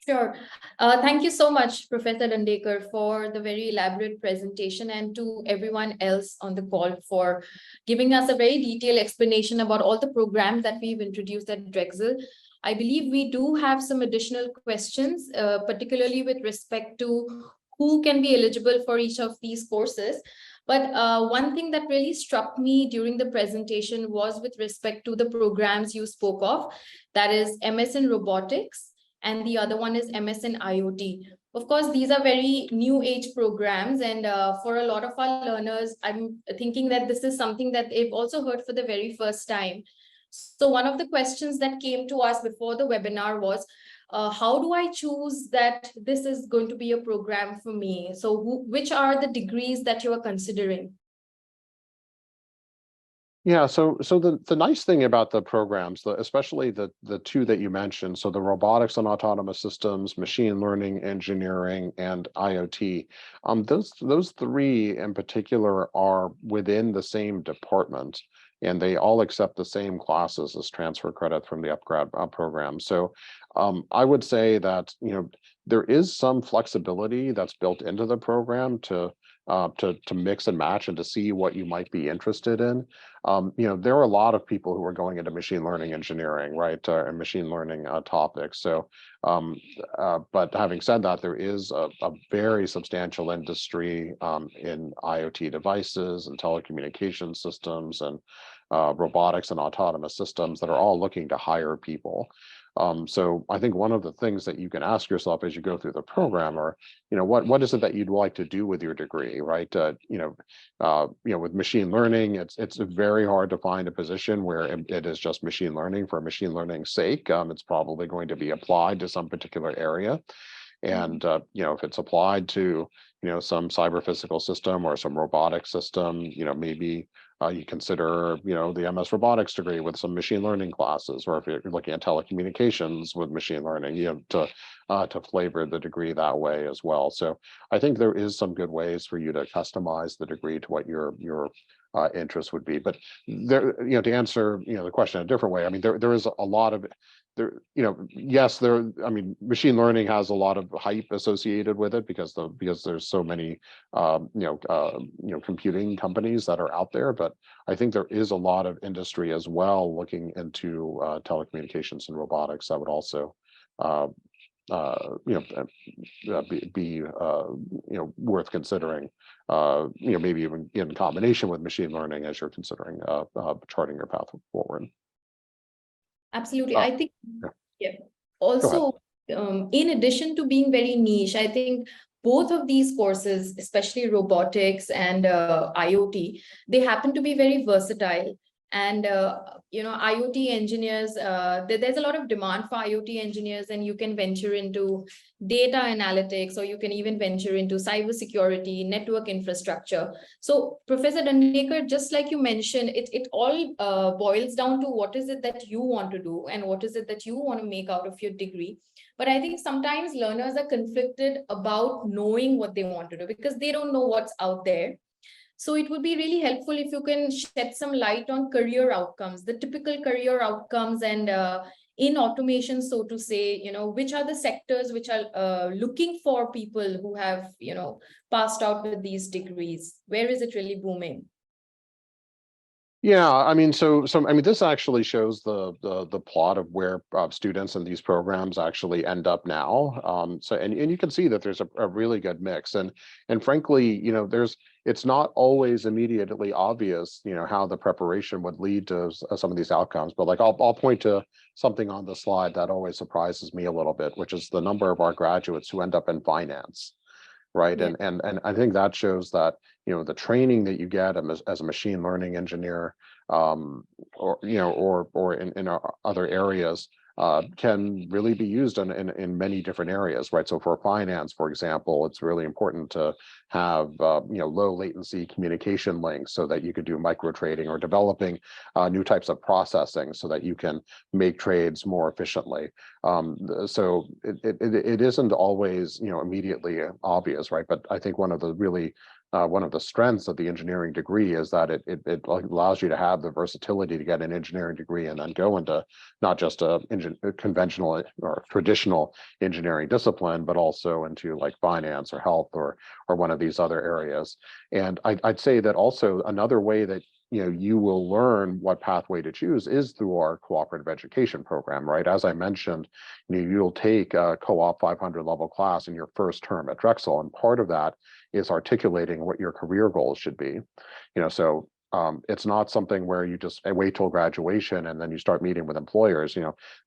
Sure. Thank you so much, Professor Dandekar, for the very elaborate presentation, and to everyone else on the call for giving us a very detailed explanation about all the programs that we've introduced at Drexel. I believe we do have some additional questions, particularly with respect to who can be eligible for each of these courses. But one thing that really struck me during the presentation was with respect to the programs you spoke of, that is MS in Robotics, and the other one is MS in IoT. Of course, these are very new age programs, and for a lot of our learners, I'm thinking that this is something that they've also heard for the very first time. So one of the questions that came to us before the webinar was, how do I choose that this is going to be a program for me? So which are the degrees that you are considering? Yeah, so the nice thing about the programs, especially the two that you mentioned, so the robotics and autonomous systems, machine learning, engineering, and IoT, those three in particular are within the same department, and they all accept the same classes as transfer credit from the UpGrad program. So I would say that there is some flexibility that's built into the program to mix and match and to see what you might be interested in. There are a lot of people who are going into machine learning engineering, right, and machine learning topics. So, but having said that, there is a very substantial industry in IoT devices and telecommunication systems and robotics and autonomous systems that are all looking to hire people. So I think one of the things that you can ask yourself as you go through the program are, what is it that you'd like to do with your degree, right? With machine learning, it's very hard to find a position where it is just machine learning for machine learning's sake. It's probably going to be applied to some particular area. And, if it's applied to, some cyber physical system or some robotic system, maybe you consider, the MS robotics degree with some machine learning classes, or if you're looking at telecommunications with machine learning, to flavor the degree that way as well. So I think there is some good ways for you to customize the degree to what your interest would be. But there, to answer, the question a different way, I mean, there is a lot of yes, machine learning has a lot of hype associated with it because there's so many computing companies that are out there, but I think there is a lot of industry as well looking into telecommunications and robotics that would also be worth considering, maybe even in combination with machine learning as you're considering charting your path forward. Absolutely. I think, also, in addition to being very niche, I think both of these courses, especially robotics and IoT, they happen to be very versatile. And, IoT engineers, there's a lot of demand for IoT engineers, and you can venture into data analytics, or you can even venture into cybersecurity, network infrastructure. So, Professor Dandekar, just like you mentioned, it all boils down to what is it that you want to do and what is it that you want to make out of your degree. But I think sometimes learners are conflicted about knowing what they want to do because they don't know what's out there. So it would be really helpful if you can shed some light on career outcomes, the typical career outcomes, and in automation, so to say, which are the sectors which are looking for people who have, passed out with these degrees? Where is it really booming? Yeah, I mean, I mean, this actually shows the plot of where students in these programs actually end up now. And you can see that there's a really good mix, and frankly, it's not always immediately obvious, how the preparation would lead to some of these outcomes. But like, I'll point to something on the slide that always surprises me a little bit, which is the number of our graduates who end up in finance. Right. Yeah. And I think that shows that, the training that you get as a machine learning engineer, or in other areas, can really be used in many different areas, right? So for finance, for example, it's really important to have low latency communication links so that you could do micro trading, or developing new types of processing so that you can make trades more efficiently. So it isn't always immediately obvious, right? But I think one of the strengths of the engineering degree is that it allows you to have the versatility to get an engineering degree and then go into not just a conventional or traditional engineering discipline, but also into like finance or health or one of these other areas. And I'd say that also another way that you will learn what pathway to choose is through our cooperative education program, right? As I mentioned, you'll take a co-op 500 level class in your first term at Drexel, and part of that is articulating what your career goals should be. So it's not something where you just wait till graduation and then you start meeting with employers.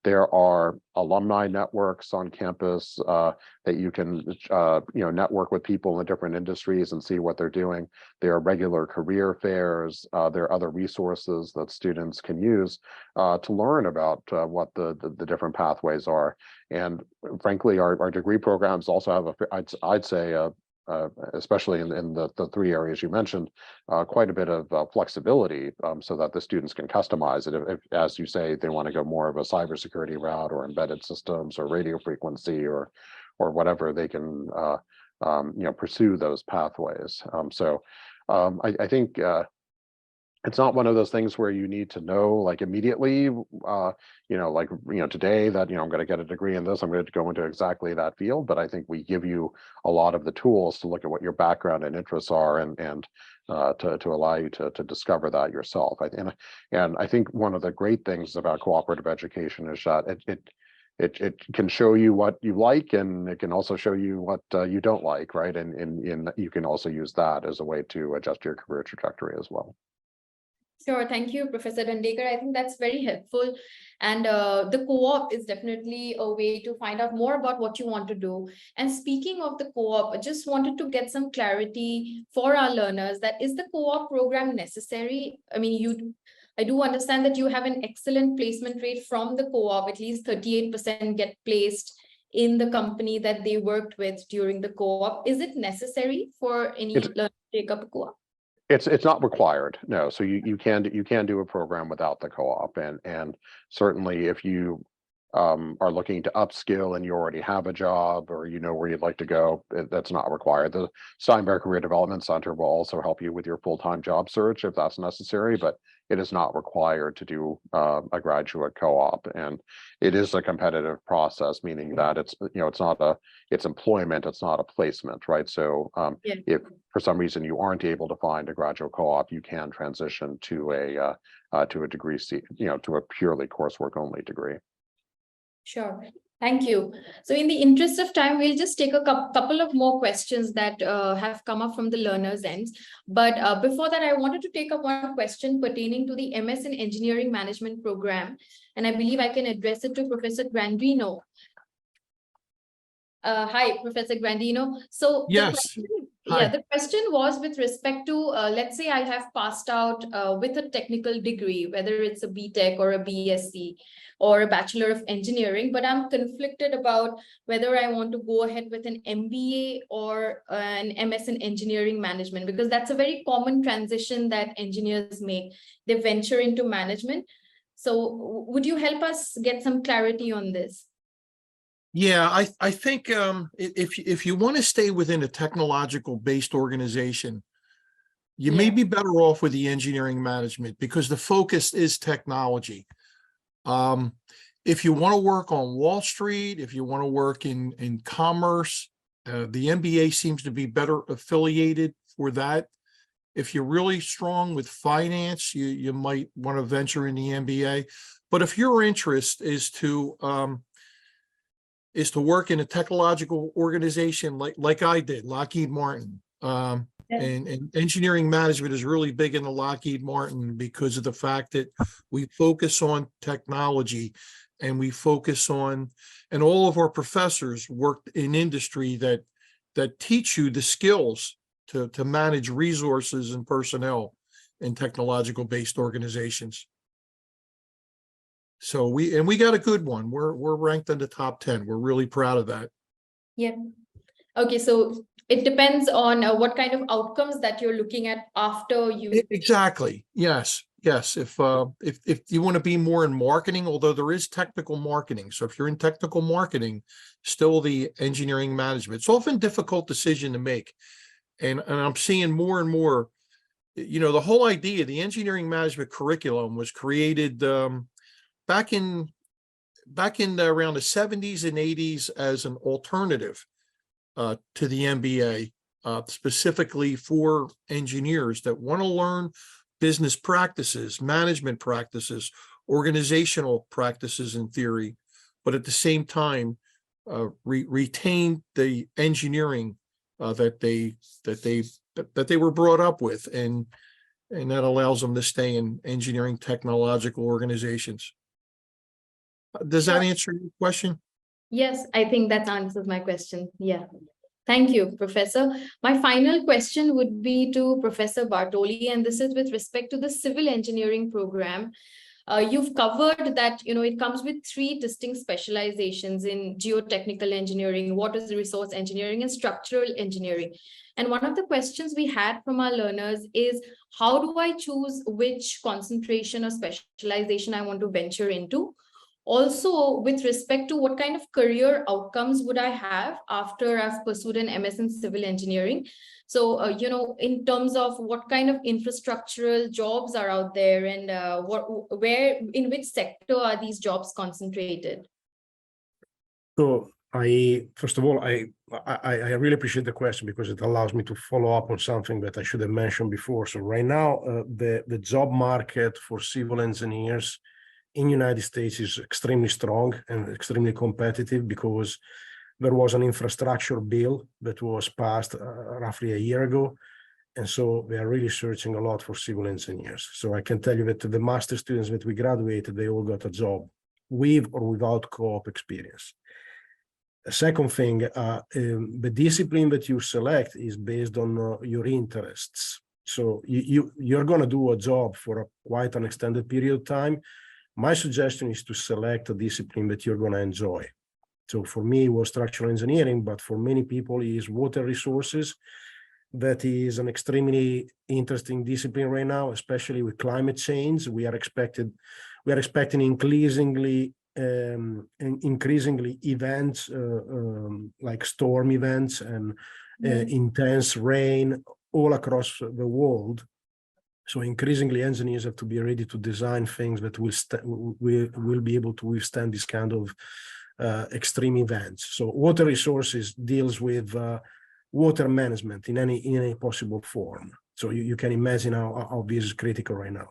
There are alumni networks on campus that you can network with people in the different industries and see what they're doing. There are regular career fairs. There are other resources that students can use to learn about what the different pathways are. And frankly, our degree programs also have I'd say especially in the three areas you mentioned, quite a bit of flexibility, so that the students can customize it. If, as you say, they want to go more of a cybersecurity route, or embedded systems, or radio frequency, or whatever, they can pursue those pathways. I think it's not one of those things where you need to know like immediately, today that, I'm going to get a degree in this, I'm going to go into exactly that field. But I think we give you a lot of the tools to look at what your background and interests are, and to allow you to discover that yourself. And I think one of the great things about cooperative education is that it can show you what you like, and it can also show you what you don't like, right? And you can also use that as a way to adjust your career trajectory as well. Sure, thank you, Professor Dandekar. I think that's very helpful. And the co-op is definitely a way to find out more about what you want to do. And speaking of the co-op, I just wanted to get some clarity for our learners that is the co-op program necessary? I mean, I do understand that you have an excellent placement rate from the co-op, at least 38% get placed in the company that they worked with during the co-op. Is it necessary for any learner to take up a co-op? It's not required, no. So you can do a program without the co-op, and certainly if you are looking to upskill and you already have a job, or where you'd like to go, that's not required. The Steinberg Career Development Center will also help you with your full-time job search if that's necessary, but it is not required to do a graduate co-op. And it is a competitive process, meaning that it's it's employment, it's not a placement, right? So if for some reason you aren't able to find a graduate co-op, you can transition to a degree to a purely coursework only degree. Sure. Thank you. So in the interest of time, we'll just take a couple of more questions that have come up from the learners' ends. But before that, I wanted to take up one question pertaining to the MS in Engineering Management program. And I believe I can address it to Professor Grandino. Hi, Professor Grandino. So yes. The question was with respect to, let's say I have passed out with a technical degree, whether it's a BTech or a BSc or a Bachelor of Engineering, but I'm conflicted about whether I want to go ahead with an MBA or an MS in Engineering Management, because that's a very common transition that engineers make. They venture into management. So would you help us get some clarity on this? Yeah, I think if you want to stay within a technological based organization, you may be better off with the engineering management because the focus is technology. If you want to work on Wall Street, if you want to work in commerce, the MBA seems to be better affiliated for that. If you're really strong with finance, you might want to venture in the MBA. But if your interest is to work in a technological organization like I did, Lockheed Martin, and engineering management is really big in the Lockheed Martin because of the fact that we focus on technology and we focus on, and all of our professors worked in industry that teach you the skills to manage resources and personnel in technological based organizations. So we got a good one. We're ranked in the top 10. We're really proud of that. Yeah. Okay, so it depends on what kind of outcomes that you're looking at after you. Exactly. Yes. Yes. If you want to be more in marketing, although there is technical marketing. So if you're in technical marketing, still the engineering management, it's often a difficult decision to make. And I'm seeing more and more, the whole idea, the engineering management curriculum was created back in around the 70s and 80s as an alternative to the MBA, specifically for engineers that want to learn business practices, management practices, organizational practices in theory, but at the same time retain the engineering that they were brought up with, and that allows them to stay in engineering technological organizations. Does that answer your question? Yes, I think that answers my question. Yeah. Thank you, Professor. My final question would be to Professor Bartoli, and this is with respect to the civil engineering program. You've covered that, it comes with 3 distinct specializations in geotechnical engineering, water resource engineering, and structural engineering. And one of the questions we had from our learners is, how do I choose which concentration or specialization I want to venture into? Also, with respect to what kind of career outcomes would I have after I've pursued an MS in civil engineering? So, in terms of what kind of infrastructural jobs are out there, and in which sector are these jobs concentrated? So first of all, I really appreciate the question because it allows me to follow up on something that I should have mentioned before. So right now, the job market for civil engineers in the United States is extremely strong and extremely competitive because there was an infrastructure bill that was passed roughly a year ago. And so they are really searching a lot for civil engineers. So I can tell you that the master students that we graduated, they all got a job with or without co-op experience. The second thing, the discipline that you select is based on your interests. So you're going to do a job for quite an extended period of time. My suggestion is to select a discipline that you're going to enjoy. So for me, it was structural engineering, but for many people, it is water resources. That is an extremely interesting discipline right now, especially with climate change. We are expecting increasingly events like storm events and intense rain all across the world. So increasingly, engineers have to be ready to design things that will be able to withstand this kind of extreme events. So water resources deals with water management in any possible form. So you can imagine how this is critical right now.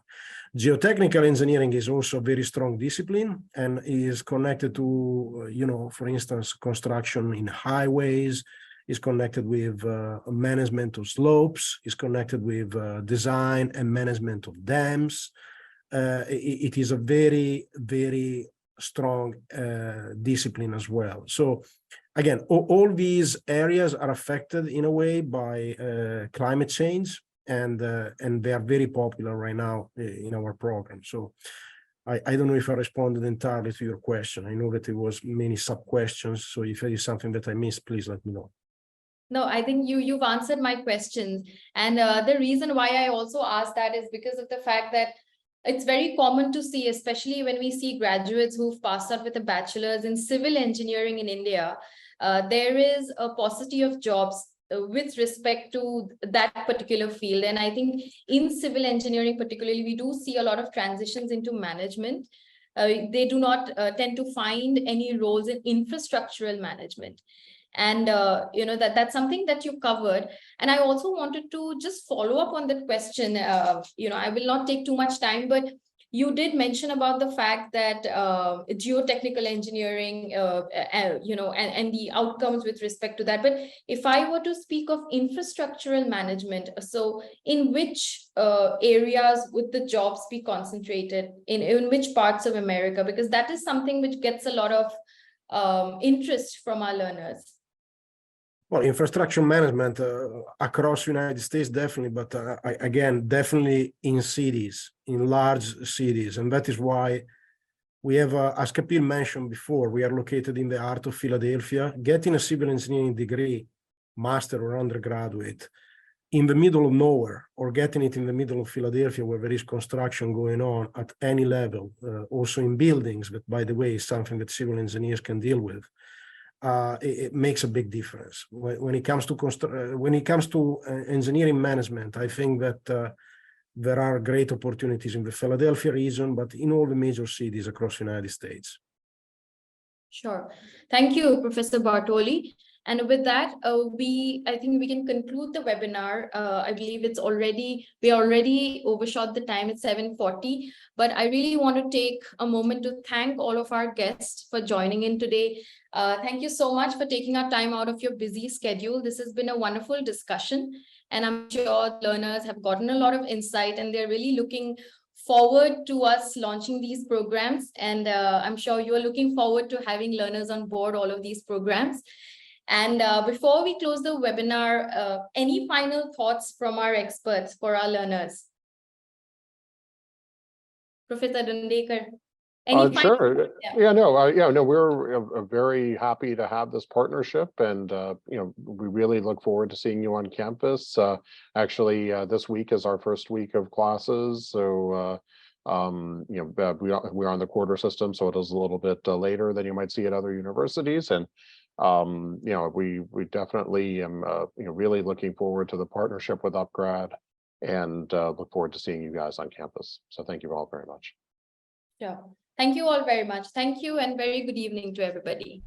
Geotechnical engineering is also a very strong discipline and is connected to, for instance, construction in highways, is connected with management of slopes, is connected with design and management of dams. It is a very, very strong discipline as well. So again, all these areas are affected in a way by climate change, and they are very popular right now in our program. So I don't know if I responded entirely to your question. I know that it was many sub-questions. So if there is something that I missed, please let me know. No, I think you've answered my questions. And the reason why I also asked that is because of the fact that it's very common to see, especially when we see graduates who've passed out with a bachelor's in civil engineering in India, there is a paucity of jobs with respect to that particular field. And I think in civil engineering particularly, we do see a lot of transitions into management. They do not tend to find any roles in infrastructural management. And that's something that you covered. And I also wanted to just follow up on that question. I will not take too much time, but you did mention about the fact that geotechnical engineering, and the outcomes with respect to that. But if I were to speak of infrastructural management, so in which areas would the jobs be concentrated in which parts of America? Because that is something which gets a lot of interest from our learners. Well, infrastructure management across United States, definitely, but again, definitely in cities, in large cities. And that is why we have, as Kapil mentioned before, we are located in the heart of Philadelphia. Getting a civil engineering degree, master or undergraduate, in the middle of nowhere, or getting it in the middle of Philadelphia where there is construction going on at any level, also in buildings, that, by the way, is something that civil engineers can deal with. It makes a big difference when it comes to engineering management. I think that there are great opportunities in the Philadelphia region, but in all the major cities across the United States. Sure. Thank you, Professor Bartoli. And with that, I think we can conclude the webinar. I believe we already overshot the time at 7:40, but I really want to take a moment to thank all of our guests for joining in today. Thank you so much for taking our time out of your busy schedule. This has been a wonderful discussion, and I'm sure learners have gotten a lot of insight, and they're really looking forward to us launching these programs. And I'm sure you are looking forward to having learners on board all of these programs. And before we close the webinar, any final thoughts from our experts for our learners? Professor Dandekar. Sure. We're very happy to have this partnership, and we really look forward to seeing you on campus. Actually, this week is our first week of classes, so we're on the quarter system, so it is a little bit later than you might see at other universities, and we definitely am really looking forward to the partnership with UpGrad, and look forward to seeing you guys on campus. So thank you all very much. Sure. Thank you all very much. Thank you, and very good evening to everybody.